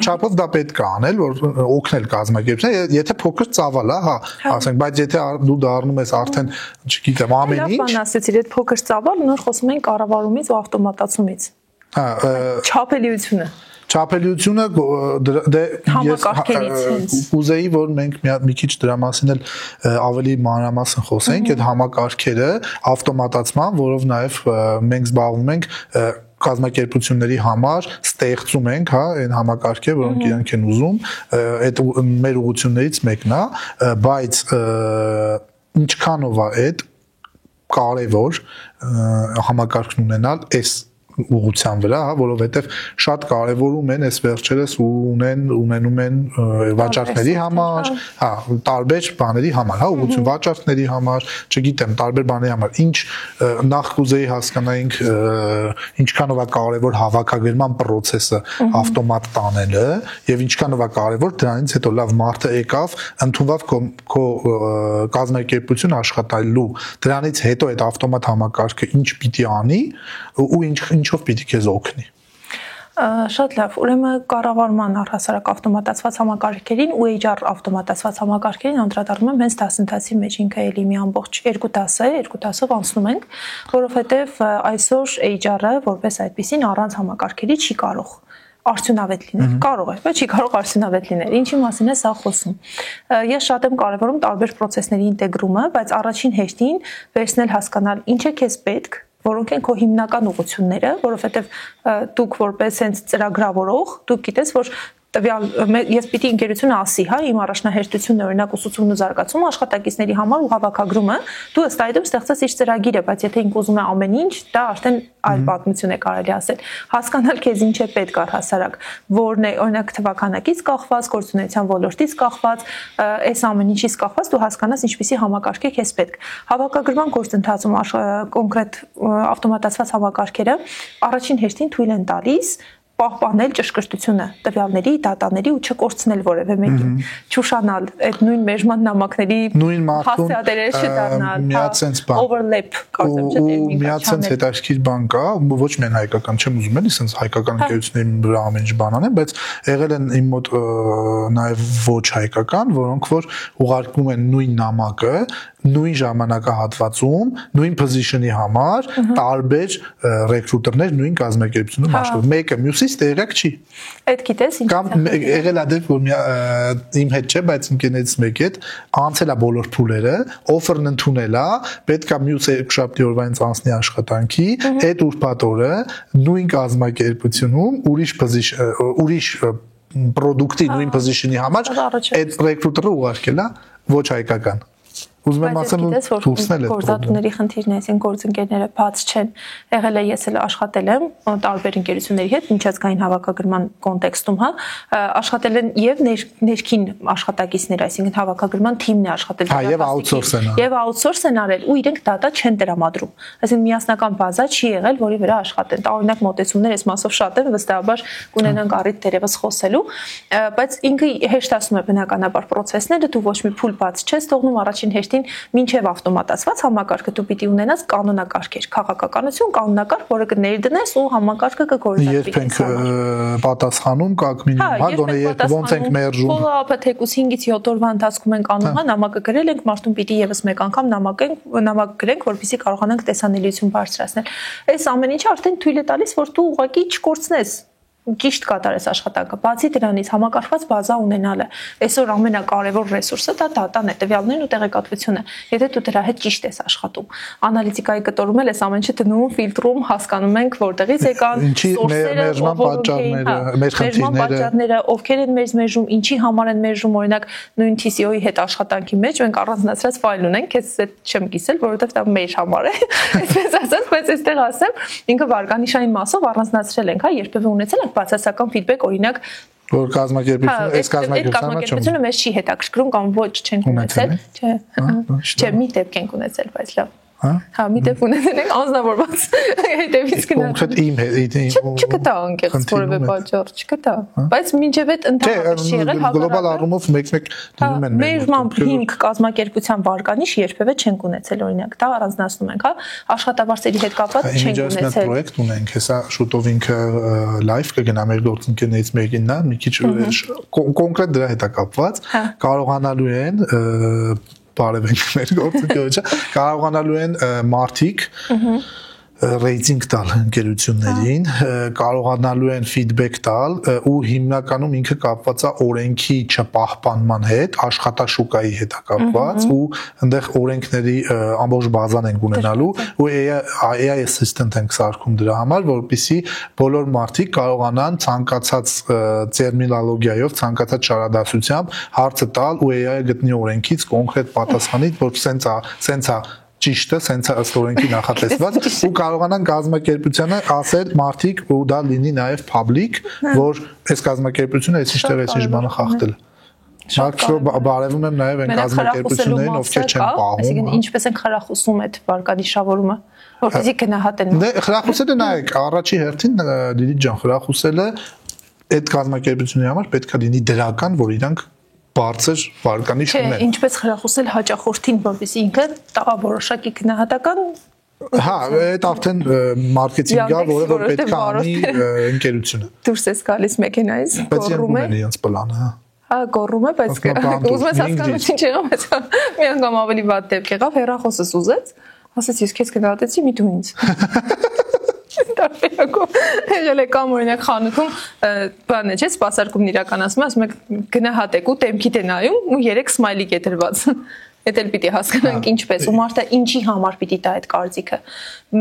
չափով դա պետք է անել, որ օգնել կազմակերպությանը, եթե փոքր ծավալ է, հա, ասենք, բայց եթե դու դառնում ես արդեն, չգիտեմ, ամեն ինչ։ Բան ասեցիր, այդ փոքր ծավալ, նոր խոսում ենք կառավարումից ու ավտոմատացումից։ Հա, չափելիությունը Չափելիությունը դե ես ուզեի որ մենք մի քիչ դրա մասին էլ ավելի մանրամասն խոսենք, այդ համակարգերը ավտոմատացման, որով նաև մենք զբաղվում ենք կազմակերպությունների համար ստեղծում ենք, հա, այն համակարգերը, որոնք իրենք են ուզում, այդ մեր ուղղություններից մեկն է, բայց ինչքանով է այդ կարևոր համակարգն ունենալ այս ուղղության վրա, հա, որովհետև շատ կարևորում են այս վերջերս ունենում են վաճառքների համար, հա, տարբեր բաների համար, հա, ուղղություն վաճառքների համար, չգիտեմ, տարբեր բաների համար, ինչ նախ կուզեի հասկանայինք ինչքանով է կարևոր հավաքագրման process-ը ավտոմատ տանելը եւ ինչքանով է կարևոր դրանից հետո լավ մարդը եկավ, ընդունվավ քո կազմակերպություն աշխատելու, դրանից հետո այդ ավտոմատ համակարգը ինչ պիտի անի ու ինչով պիտի քեզ օգնի։ Շատ լավ, ուրեմն կառավարման առհասարակ ավտոմատացված համակարգերին ու HR ավտոմատացված համակարգերին անդրադառնում եմ հենց դասընթացի մեջ, ինքը էլի մի ամբողջ 2 դասով անցնում ենք, որովհետև այսօր HR-ը որպես այդպեսին առանց համակարգերի չի կարող արդյունավետ լինել, կարող է, բայց չի կարող արդյունավետ լինել։ Ինչի մասին է սա խոսում։ Ես շատ եմ կարևորում տարբեր process-ների ինտեգրումը, բայց առաջին հերթին վերցնել հասկանալ ինչ է քեզ պետք, որոնք են քո հիմնական ուղղությունները, որովհետև դուք որպես հենց ծրագրավորող, դուք գիտես, որ տվյալ ես պիտի ընկերությունը ասի, հա, իմ առաջնահերթությունն է օրինակ ուսուցումն ու զարգացումը, աշխատակիցների համար ու հավաքագրումը, դու ըստ այդմ ստեղծես իր ծրագիրը, բայց եթե ինքը ուզում է ամեն ինչ, դա արդեն այլ պատմություն է կարելի ասել։ Հասկանալ քեզ ինչ է պետք առհասարակ, որն է օրինակ թվականակից կախված, գործունեության ոլորտից կախված, այս ամեն ինչից կախված դու հասկանաս ինչպիսի համակարգ է քեզ պետք։ Հավաքագրման գործընթացում կոնկրետ ավտոմատացված համակարգերը առաջին հերթին թույլ են տալիս պահպանել ճշգրտությունը տվյալների, դատաների ու չկորցնել որևէ մեկին, չուշանալ այդ նույն մեժման նամակների հասցեատերերը չդառնալ, overlap կարծեմ չէ տերմին կա։ Միացած հետաքրքիր բան կա, ոչ միայն հայկական, չեմ ուզում էլի sense հայկական ընկերությունների վրա ամեն ինչ բան անեն, բայց եղել են իմ մոտ նաև ոչ հայկական, որոնք որ ուղարկում են նույն նամակը նույն ժամանակահատվածում, նույն position-ի համար տարբեր ռեկրուտերներ նույն կազմակերպությունում աշխատում։ Մեկը մյուսից տեղյակ չի։ Այդ գիտես ինչ։ Կամ եղել է դեպք, որ իմ հետ չէ, բայց ինքնից մեկի հետ անցել է բոլոր փուլերը, offer-ն ընդունել է, պետքա մյուս երկուշաբթի օրվանից անցնի աշխատանքի, այդ ուրբաթ օրը նույն կազմակերպությունում ուրիշ product-ի նույն position-ի համար այդ recruiter-ը ուղարկել է ոչ հայկական։ Ուզում եմ ասեմ դուրսնել այդ գործատուների խնդիրն է, այսինքն գործընկերները բաց չեն։ Եղել է ես էլ աշխատել եմ տարբեր ընկերությունների հետ միջազգային հավաքագրման կոնտեքստում, հա, աշխատել են եւ ներքին աշխատակիցներ, այսինքն հավաքագրման թիմն է աշխատել։ Հա, եւ outsource-ն է։ Եվ outsource են արել ու իրենք data չեն տրամադրում։ Այսինքն միասնական բազա չի եղել, որի վրա աշխատեն։ Տարօրինակ մոտեցումներ այս մասով շատ են, վստահաբար կունենանք առիթ դերևս խոսելու, բայց ինքը հեշտացնում է բնականաբար process-ները, դու ոչ մի փուլ բաց չես թողնում առաջին հերթին մինչև ավտոմատացված համակարգը դու պիտի ունենաս կանոնակարգեր, քաղաքականություն, կանոնակարգ, որը կներդնես ու համակարգը կգործատվի։ Երբ ենք պատասխանում, կակ մինիմում, հա, գոնե երբ ոնց ենք մերժում։ Follow-up-ը թեկուզ 5-ից 7 օրվա ընթացքում ենք անում, հա, նամակը գրել ենք, մարդուն պիտի եւս մեկ անգամ նամակ գրենք, որպեսզի կարողանանք տեսանելիություն բարձրացնել։ Այս ամեն ինչը արդեն թույլ է տալիս, որ դու ուղղակի չկորցնես ճիշտ կատարես աշխատանքը։ Բացի դրանից համակարգված բազա ունենալը այսօր ամենակարևոր ռեսուրսը դա դատան է, տվյալներն ու տեղեկատվությունը։ Եթե դու դրա հետ ճիշտ ես աշխատում, անալիտիկայի կտորում ես ամեն ինչը դնում, ֆիլտրում, հասկանում ենք որտեղից եկան սորսերը, պատճառները, ովքեր են մեզ մերժում, ինչի համար են մերժում, օրինակ նույն TCO-ի հետ աշխատանքի մեջ մենք առանձնացրած ֆայլ ունենք, ես այդ չեմ կիսել, որովհետև դա մեր համար է։ Այսպես ասած, բայց այստեղ ասեմ, ինքը վարկանիշային մասով առանձնացրել ենք, հա, երբևէ ունեցել ենք բացասական feedback, օրինակ որ կազմակերպությունը այս կազմակերպությունը մեզ չի հետաքրքրում կամ ոչ չենք ունեցել, չէ, մի դեպք ենք ունեցել, բայց լավ։ Հա, մի դեպք ունենք անձնավորված հետևից գնա։ Կոնկրետ իմ չկտա անկեղծ որևէ պատճառ, չկտա։ Բայց մինչև այդ ընդհանրապես չի եղել հակառակը։ Գլոբալ առումով մեկ-մեկ դնում են։ Մեր մամբ 5 կազմակերպության վարկանիշ երբևէ չենք ունեցել, օրինակ, դա առանձնացնում ենք, հա, աշխատավարձերի հետ կապված չենք ունեցել։ Պրոյեկտ ունենք, հեսա շուտով ինքը լայվ կգնա մեր գործընկերներից մեկին, նա մի քիչ կոնկրետ դրա հետ է կապված, կարողանալու են բարևենք մեր գործընկերոջը, կարողանալու են մարդիկ ռեյտինգ տալ ընկերություններին, կարողանալու են ֆիդբեք տալ ու հիմնականում ինքը կապված է օրենքի չպահպանման հետ, աշխատաշուկայի հետ է կապված ու այնտեղ օրենքների ամբողջ բազան են ունենալու ու AI assistant ենք սարքում դրա համար, որպեսզի բոլոր մարդիկ կարողանան ցանկացած տերմինոլոգիայով, ցանկացած շարադասությամբ հարցը տալ ու AI-ը գտնի օրենքից կոնկրետ պատասխանից, որ սենց է ճիշտը, սենց ըստ օրենքի նախատեսված ու կարողանան կազմակերպությանը ասել մարդիկ ու դա լինի նաև public, որ այս կազմակերպությունը այսինչ տեղ այսինչ բանը խախտել է։ Շարքով բարևում եմ նաև այն կազմակերպություններին, ովքեր չեն պահում։ Այսինքն ինչպես են խրախուսում այդ վարկանիշավորումը, որպեսզի գնահատեն։ Դե խրախուսելը նայեք, առաջի հերթին Լիլիթ ջան, խրախուսելը այդ կազմակերպությունների համար պետք է լինի դրական, որ իրանք բարձր վարկանիշ ունեն։ Ինչպես խրախուսել հաճախորդին, որպեսզի ինքը տա որոշակի գնահատական Հա, այդ արդեն մարքեթինգա, որը որ պետք է անի ընկերությունը։ Դուրս ես գալիս մեքենայից, գոռում է իրենց պլանը, հա։ Հա, գոռում է, բայց ուզում ես հասկանալ ինչ եղավ, բայց մի անգամ ավելի վատ դեպք եղավ, հեռախոսս ուզեց, ասեց ես քեզ գնահատեցի, մի դու ինձ։ Տարբերակով եղել է կամ օրինակ խանութում բան է, չէ՞, սպասարկումն իրականացում, ասում եք գնահատեք ու դեմքիդ է նայում ու 3 սմայլիկ է դրված։ Էդ էլ պիտի հասկանանք ինչպես ու մարդը ինչի համար պիտի տա այդ կարծիքը։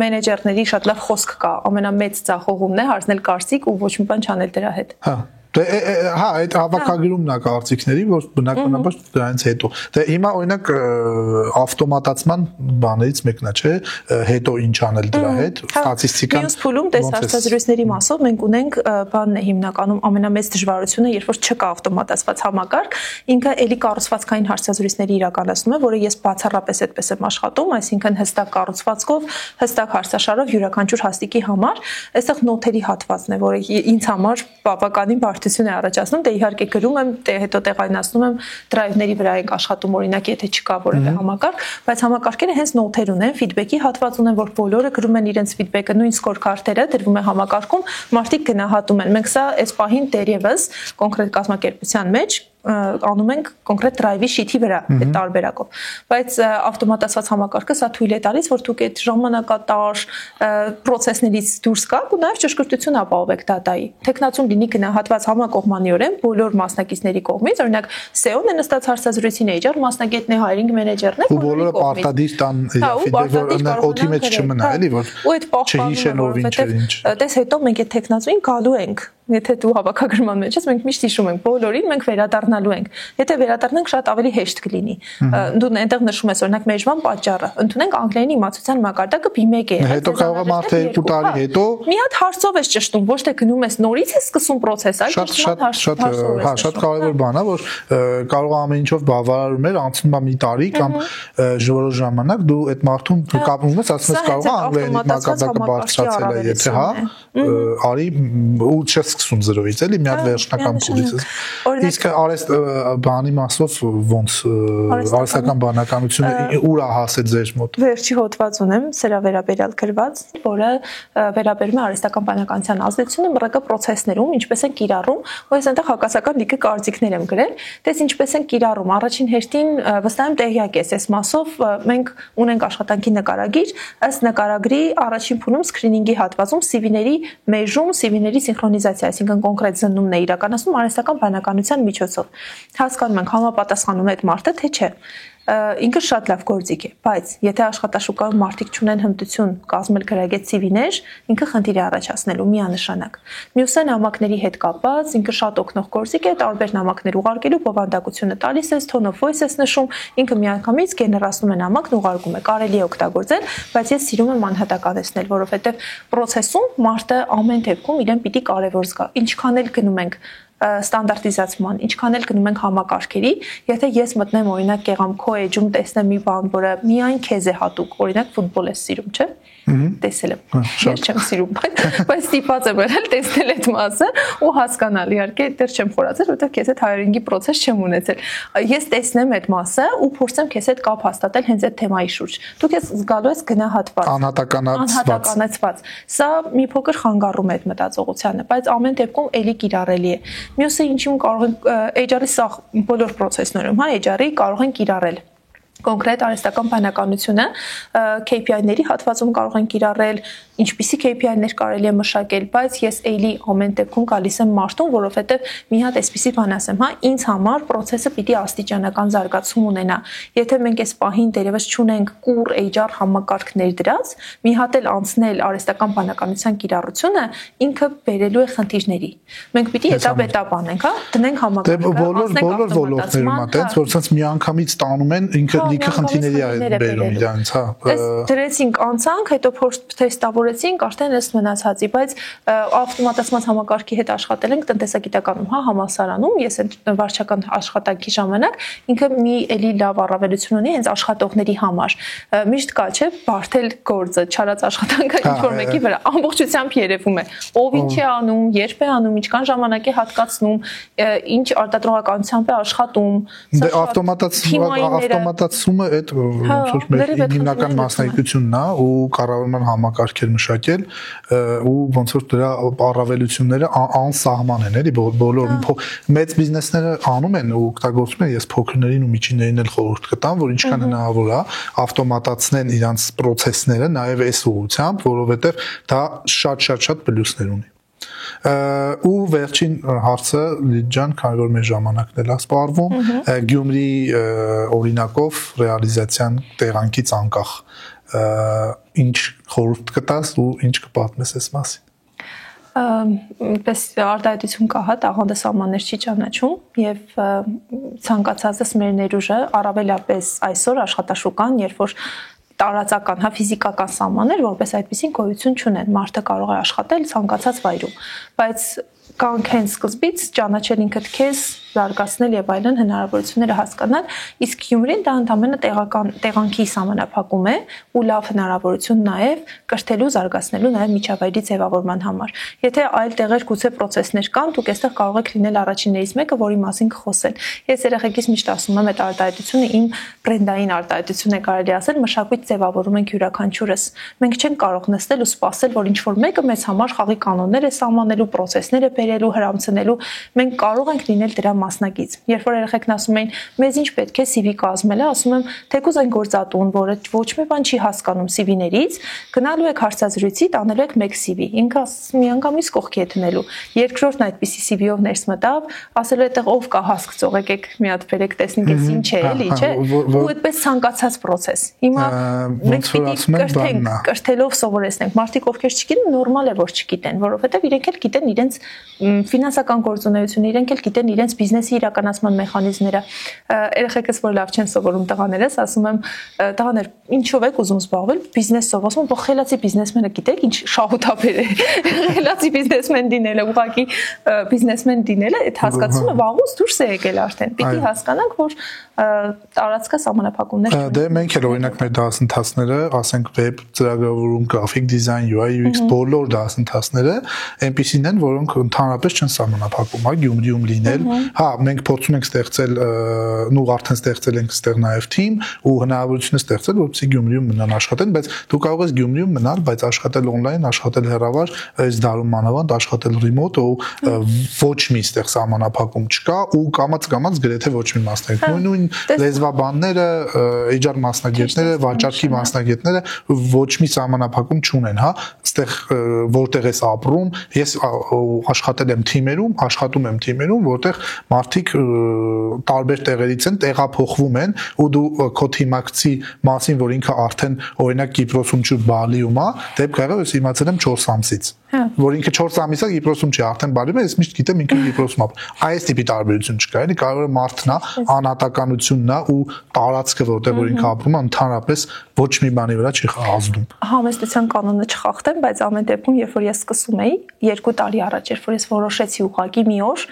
Մենեջերների շատ լավ խոսք կա, ամենամեծ ծախողումն է հարցնել կարծիք ու ոչ մի բան չանել դրա հետ։ Հա Հա, այդ հավաքագրումն է կարծիքների, որ բնականաբար դրանից հետո։ Դե հիմա օրինակ ավտոմատացման բաներից մեկն է, չէ՞, հետո ինչ անել դրա հետ, ստատիստիկան։ Մյուս փուլում տես հարցազրույցների մասով մենք ունենք բանն է հիմնականում ամենամեծ դժվարությունը, երբ որ չկա ավտոմատացված համակարգ, ինքը էլի կառուցվածքային հարցազրույցների իրականացնում է, որը ես բացառապես այդպես եմ աշխատում, այսինքն հստակ կառուցվածքով, հստակ հարցաշարով յուրաքանչյուր հաստիկի համար, այստեղ նոթերի հատվածն է, որը ինձ համար բավականին բարդություն է առաջացնում, դե իհարկե գրում եմ, հետո տեղայնացնում եմ դրայվների վրա ենք աշխատում, օրինակ, եթե չկա որևէ համակարգ, բայց համակարգերը հենց նոթեր ունեն, ֆիդբեքի հատված ունեն, որ բոլորը գրում են իրենց ֆիդբեքը, նույն սկորքարտերը դրվում է համակարգում, մարդիկ գնահատում են։ Մենք սա այս պահին դերևս կոնկրետ կազմակերպության մեջ անում ենք կոնկրետ դրայվի շիթի վրա այդ տարբերակով, բայց ավտոմատացված համակարգը սա թույլ է տալիս, որ դուք այդ ժամանակատար process-ներից դուրս գաք ու նաև ճշգրտություն ապահովեք դատայի։ Տեխնացում լինի գնահատված համակողմանիորեն բոլոր մասնակիցների կողմից, օրինակ SEO-ն է նստած հարցազրույցին HR մասնագետն է, hiring manager-ն է, ու բոլորը պարտադիր տան ֆիդբեքը օթի մեջ չմնա, էլի որ չհիշեն ով ինչ է ինչ։ Դες հետո մենք այդ տեխնացուին գալու ենք Եթե դու հավաքագրման մեջ ես, մենք միշտ հիշում ենք բոլորին, մենք վերադառնալու ենք։ Եթե վերադառնանք, շատ ավելի հեշտ կլինի։ Դու այնտեղ նշում ես օրինակ մեջման պատճառը։ Ընդունենք անգլերենի իմացության մակարդակը B1 է։ Հետո կարող է մարդը 2 տարի հետո մի հատ հարցով ես ճշտում, ոչ թե գնում ես նորից ես սկսում process-ը, շատ կարևոր բան է, որ կարող է ամեն ինչով բավարարում էր, անցնում է մի տարի կամ որոշ ժամանակ դու այդ մարդուն կապվում ես, ասում ես կարող է անգլերենի մակարդակը բարձրացել է, եթե հա, արի ու սկսում 0-ից, էլի մի հատ վերջնական փուլից։ Իսկ արեստ բանի մասով ոնց արհեստական բանականությունը ուր է հասել ձեր մոտ։ Վերջի հոդված ունեմ, սրա վերաբերյալ գրված, որը վերաբերում է արհեստական բանականության ազդեցությունը ՄՌԿ process-ներում, ինչպես են կիրառում, ու ես այնտեղ հակասական լիքը կարծիքներ եմ գրել, դες ինչպես են կիրառում։ Առաջին հերթին վստահ եմ տեղյակ ես, այս մասով մենք ունենք աշխատանքի նկարագիր, ըստ նկարագրի առաջին փուլում սկրինինգի հատվածում CV-ների մեժում, CV-ների սինխրոնիզացիա, այսինքն կոնկրետ զննումն է իրականացնում արհեստական բանականության միջոցով։ Հասկանում ենք համապատասխանում է այդ մարդը, թե չէ։ Ինքը շատ լավ գործիք է, բայց եթե աշխատաշուկայում մարդիկ չունեն հմտություն կազմել գրագետ CV-ներ, ինքը խնդիր է առաջացնելու միանշանակ։ Մյուսը նամակների հետ կապված, ինքը շատ օգնող գործիք է, տարբեր նամակներ ուղարկելու բովանդակությունը տալիս է, tone of voice ես նշում, ինքը միանգամից գեներացնում է նամակն ուղարկում է, կարելի է օգտագործել, բայց ես սիրում եմ անհատականացնել, որովհետև process-ում մարդը ամեն դեպքում իրեն պիտի կարևոր զգա։ Ինչքան էլ գնում ենք ստանդարտիզացման, ինչքան էլ գնում ենք համակարգերի, եթե ես մտնեմ օրինակ եղամ քո էջում տեսնեմ մի բան, որը միայն քեզ է հատուկ, օրինակ ֆուտբոլ ես սիրում, չէ՞։ Տեսել եմ։ Ես չեմ սիրում, բայց ստիպված եմ եղել տեսնել այդ մասը ու հասկանալ, իհարկե դեռ չեմ խորացել, որովհետև քեզ հետ հայրենիքի process չեմ ունեցել։ Ես տեսնեմ այդ մասը ու փորձեմ քեզ հետ կապ հաստատել հենց այդ թեմայի շուրջ։ Դու քեզ զգալու ես գնահատված, անհատականացված։ Սա մի փոքր խանգարում է այդ մտածողությանը, բայց ամեն դեպքում էլի կիրառելի է։ Մյուսը ինչու կարող են HR-ի սա բոլոր process-ներում, հա, HR-ի կարող են կիրառել կոնկրետ արհեստական բանականությունը KPI-ների հատվածում կարող են կիրառել, ինչպիսի KPI-ներ կարելի է մշակել, բայց ես էլի ամեն դեպքում գալիս եմ մարդուն, որովհետև մի հատ այսպիսի բան ասեմ, հա, ինձ համար process-ը պիտի աստիճանական զարգացում ունենա։ Եթե մենք այս պահին դերևս չունենք կուր HR համակարգներ դրած, մի հատ էլ անցնել արհեստական բանականության կիրառությունը ինքը բերելու է խնդիրների։ Մենք պիտի этап-этап անենք, հա, դնենք համակարգը, բոլոր ոլորտներում է տենց, որ ցած միանգամից տանում են ինքը լիքը խնդիրների է բերում իրանց, հա։ Դրեցինք անցանք, հետո թեստավորեցինք, արդեն ըստ մնացածի, բայց ավտոմատացված համակարգի հետ աշխատել ենք տնտեսագիտականում, հա, համալսարանում, ես այդ վարչական աշխատանքի ժամանակ ինքը մի էլի լավ առավելություն ունի հենց աշխատողների համար։ Միշտ կա, չէ, բարդել գործը, չարած աշխատանքը ինչ-որ մեկի վրա ամբողջությամբ երևում է։ Ով ինչ է անում, երբ է անում, ինչքան ժամանակ է հատկացնում, ինչ արտադրողականությամբ է աշխատում։ Դե ավտոմատացումը այդ ոնց որ մեր հիմնական մասնագիտությունն է ու կառավարման համակարգեր մշակել ու ոնց որ դրա առավելությունները անսահման են, էլի բոլոր մեծ բիզնեսները անում են ու օգտագործում են, ես փոքրներին ու միջիններին էլ խորհուրդ կտամ, որ ինչքան հնարավոր է ավտոմատացնեն իրանց process-ները նաև այս ուղղությամբ, որովհետև դա շատ պլյուսներ ունի։ Ու վերջին հարցը Լիդիա ջան, քանի որ մեր ժամանակն էլ է սպառվում, Գյումրի օրինակով ռեալիզացիան տեղանքից անկախ ինչ խորհուրդ կտաս ու ինչ կպատմես այս մասին։ Պես արտահայտություն կա, հա, տաղանդը սահմաններ չի ճանաչում եւ ցանկացածս մեր ներուժը առավելապես այսօր աշխատաշուկան, երբ որ տարածական, հա, ֆիզիկական սահմաններ, որպես այդպեսին գոյություն չունեն, մարդը կարող է աշխատել ցանկացած վայրում, բայց կանք հենց սկզբից ճանաչել ինքդ քեզ, զարգացնել եւ այլն հնարավորությունները հասկանալ, իսկ Գյումրին դա ընդամենը տեղանքի սահմանափակում է ու լավ հնարավորություն նաեւ կրթելու, զարգացնելու նաեւ միջավայրի ձևավորման համար։ Եթե այլ տեղեր գուցե process-ներ կան, դուք այստեղ կարող եք լինել առաջիններից մեկը, որի մասին կխոսել։ Ես երեխեքից միշտ ասում եմ, այդ արտահայտությունը իմ բրենդային արտահայտություն է, կարելի ասել, մշակույթ ձևավորում ենք յուրաքանչյուրս։ Մենք չենք կարող նստել ու սպասել, որ ինչ-որ մեկը մեզ համար խաղի կանոններ է սահմանելու, process-ներ է բերելու, հրամցնելու։ Մենք կարող ենք լինել դրա մասնակից։ Երբ որ երեխեքն ասում են, մեզ ինչ պետք է CV կազմելը, ասում եմ, թեկուզ այն գործատուն, որը ոչ մի բան չի հասկանում CV-ներից, գնալու եք հարցազրույցի, տանելու եք մեկ CV։ Ինքը միանգամից կողքի է դնելու։ Երկրորդն այդպիսի CV-ով ներս մտավ, ասելու այդտեղ ով կա հասկացող, եկեք մի հատ բերեք, տեսնենք էս ինչ է, էլի, չէ։ Ու այդպես ցանկացած process։ Հիմա մենք պիտի կրթելով սովորեցնենք։ Մարդիկ ովքեր չգիտեն, նորմալ է որ չգիտեն, որովհետև իրենք էլ գիտեն իրենց ֆինանսական գործունեությունը, իրենք էլ գիտեն իրենց բիզնեսի իրականացման մեխանիզմները։ Երեխեքս որ լավ չեն սովորում տղաներս, ասում եմ, տղաներ, ինչով եք ուզում զբաղվել, բիզնես սովորում, որ խելացի բիզնեսմենը գիտեք, ինչ շահութաբեր է։ Խելացի բիզնեսմեն դինելը, ուղղակի բիզնեսմեն դինելը, այդ հասկացումը վաղուց դուրս է եկել արդեն։ Պիտի հասկանանք, որ տարածքը սահմանափակումներ չունի։ Դե մենք էլ օրինակ մեր դասընթացները, ասենք վեբ ծրագրավորում, գրաֆիկ դիզայն, UI UX բոլոր դասընթացները այնպիսին են, որոնք ընդհանրապես չեն սահմանափակվում, հա, Գյումրիում լինել։ Հա, մենք փորձում ենք ստեղծել, ու արդեն ստեղծել ենք ստեղ նաև թիմ ու հնարավորություն ստեղծել, որպեսզի Գյումրիում մնան աշխատեն, բայց դու կարող ես Գյումրիում մնալ, բայց աշխատել on-line, աշխատել հեռավար, այս դարում մանավանդ աշխատել remote ու ոչ մի ստեղ սահմանափակում չկա ու կամաց գրեթե ոչ մի մասնագետ նույն լեզվաբանները, HR մասնագետները, վաճառքի մասնագետները ոչ մի սահմանափակում չունեն, հա, այստեղ որտեղ ես ապրում, ես աշխատել եմ թիմերում, աշխատում եմ թիմերում, որտեղ մարդիկ տարբեր տեղերից են, տեղափոխվում են ու դու քո թիմակցի մասին, որ ինքը արդեն օրինակ Կիպրոսում չի Բալիում է, դեպք եղավ, ես իմացել եմ 4 ամսից։ որ ինքը 4 ամիս է Կիպրոսում չի, արդեն բարի է, ես միշտ գիտեմ ինքը Կիպրոսում է։ Այս տիպի տարբերություն չկա, էլի, կարող է մարդն է, անհատականությունն է ու տարածքը, որտեղ որ ինքը ապրում է, ընդհանրապես ոչ մի բանի վրա չի ազդում։ Համեստության կանոնը չխախտեմ, բայց ամեն դեպքում, երբ որ ես սկսում էի 2 տարի առաջ, երբ որ ես որոշեցի ուղղակի մի օր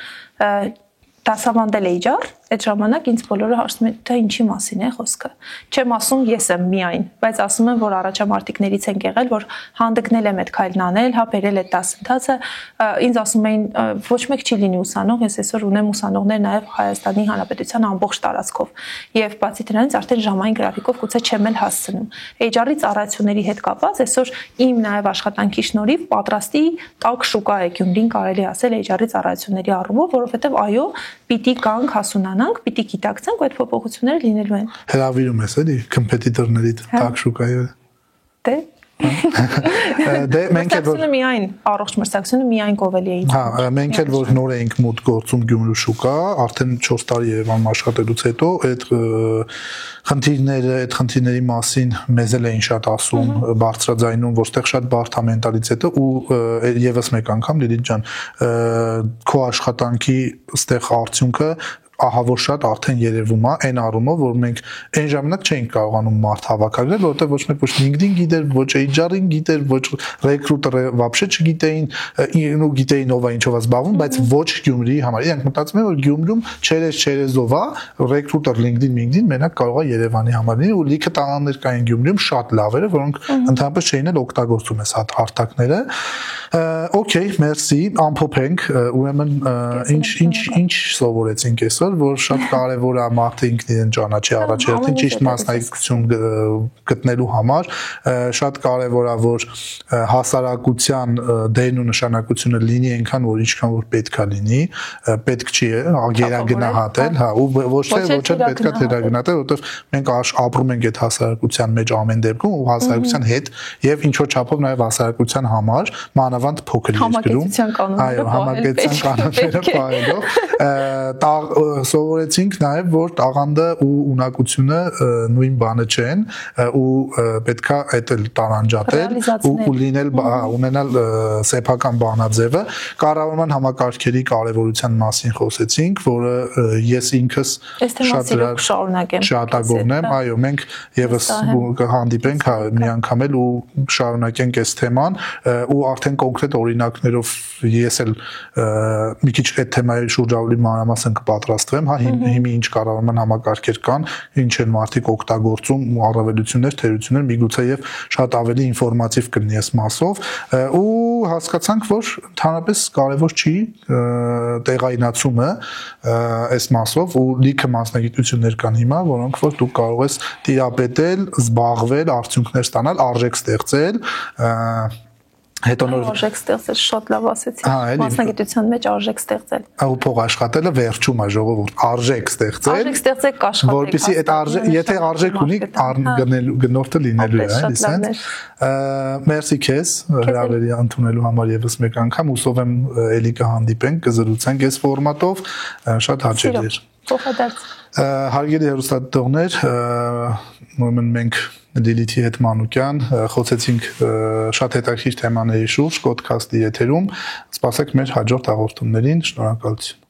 դասավանդել էի ջար, այդ ժամանակ ինձ բոլորը հարցնում են, թե ինչի մասին է խոսքը։ Չեմ ասում ես եմ միայն, բայց ասում եմ, որ առաջամարտիկներից են եղել, որ հանդգնել եմ այդ քայլն անել, հա բերել այդ դասընթացը, ինձ ասում էին ոչ մեկ չի լինի ուսանող, ես այսօր ունեմ ուսանողներ նաև Հայաստանի Հանրապետության ամբողջ տարածքով։ Եվ բացի դրանից արդեն ժամային գրաֆիկով գուցե չեմ էլ հասցնում։ HR-ի ծառայությունների հետ կապված այսօր իմ նաև աշխատանքի շնորհիվ պատրաստի տակ շուկա է Գյումրին, կարելի ասել HR-ի ծառայությունների առումով, որովհետև այո, պիտի կանք հասունանանք, պիտի գիտակցենք, ու այդ փոփոխությունները լինելու են։ Հրավիրում ես էլի կոմպետիտորներիդ տակ շուկայի։ Դե մենք էլ որ միայն առողջ մրցակցությունը միայն կովելի էի։ Հա, մենք էլ որ նոր էինք մոտ գործում Գյումրու շուկա, արդեն 4 տարի Երևանում աշխատելուց հետո այդ խնդիրները, այդ խնդիրների մասին մեզ էլ էին շատ ասում, բարձրաձայնում, որ ստեղ շատ բարդ է մենտալիտետը ու եւս մեկ անգամ Լիլիթ ջան, քո աշխատանքի ստեղ արդյունքը ահա որ շատ արդեն երևում է այն առումով, որ մենք այն ժամանակ չէինք կարողանում մարդ հավաքագրել, որովհետև ոչ մեկ ոչ LinkedIn գիտեր, ոչ HR-ին գիտեր, ոչ recruiter-ը вообще չգիտեին, ու գիտեին ով է ինչով է զբաղվում, բայց ոչ Գյումրիի համար։ Իրանք մտածում են, որ Գյումրում չերեզ-ով է, recruiter LinkedIn մենակ կարող է Երևանի համար լինի ու լիքը տաղաններ կային Գյումրիում շատ լավերը, որոնք ընդհանրապես չէին էլ օգտագործում այս հարթակները։ Okay, merci, ամփոփենք, ուրեմն ինչ սովորեցինք այսօր, որ շատ կարևոր է մարդը ինքն իրեն ճանաչի առաջերտին ճիշտ մասնագիտություն գտնելու համար, շատ կարևոր է որ հասարակության դերն ու նշանակությունը լինի այնքան որ ինչքան որ պետքա լինի, պետք չի գերագնահատել, հա, ու ոչ թե պետքա թերագնահատել, որովհետև մենք ապրում ենք այդ հասարակության մեջ ամեն դեպքում ու հասարակության հետ եւ ինչ որ չափով նաեւ հասարակության համար մանավանդ փոքր երկրում, այո, համագեցության կանոնները պահելով սովորեցինք նաև որ տաղանդը ու ունակությունը նույն բանը չեն ու պետքա այդ էլ տարանջատել ու լինել ունենալ սեփական բանաձևը կառավարման համակարգերի կարևորության մասին խոսեցինք, որը ես ինքս շատ շատագովն եմ, այո, մենք եւս կհանդիպենք մի անգամ էլ ու շարունակենք այս թեման ու արդեն կոնկրետ օրինակներով ես էլ մի քիչ այդ թեմայի շուրջ ավելի մանրամասն կպատրաստվեմ, հա, հիմի ինչ կառավարման համակարգեր կան, ինչ են մարդիկ օգտագործում ու առավելություններ, թերություններ, միգուցե եւ շատ ավելի ինֆորմատիվ կլինի այս մասով ու հասկացանք, որ ընդհանրապես կարևոր չի տեղայնացումը այս մասով ու լիքը մասնագիտություններ կան հիմա, որոնք որ դու կարող ես տիրապետել, զբաղվել, արդյունքներ ստանալ, արժեք ստեղծել հետո նոր արժեք ստեղծել շատ լավ ասեցի մասնագիտության մեջ արժեք ստեղծել ու փող աշխատելը վերջում է ժողովուրդ արժեք ստեղծել կաշխատեք որպեսզի այդ արժեք եթե արժեք ունի գնորդը լինելու է այլ sense մերսի քեզ հրավերի ընդունելու համար եւս մեկ անգամ հուսով եմ էլի կհանդիպենք կզրուցենք այս ֆորմատով շատ հաճելի էր փոխադարձ հարգելի հեռուստադիտողներ ուրեմն մենք Լիլիթի հետ Մանուկյան խոսեցինք շատ հետաքրքիր թեմաների շուրջ podcast-ի եթերում սպասեք մեր հաջորդ հաղորդումներին շնորհակալություն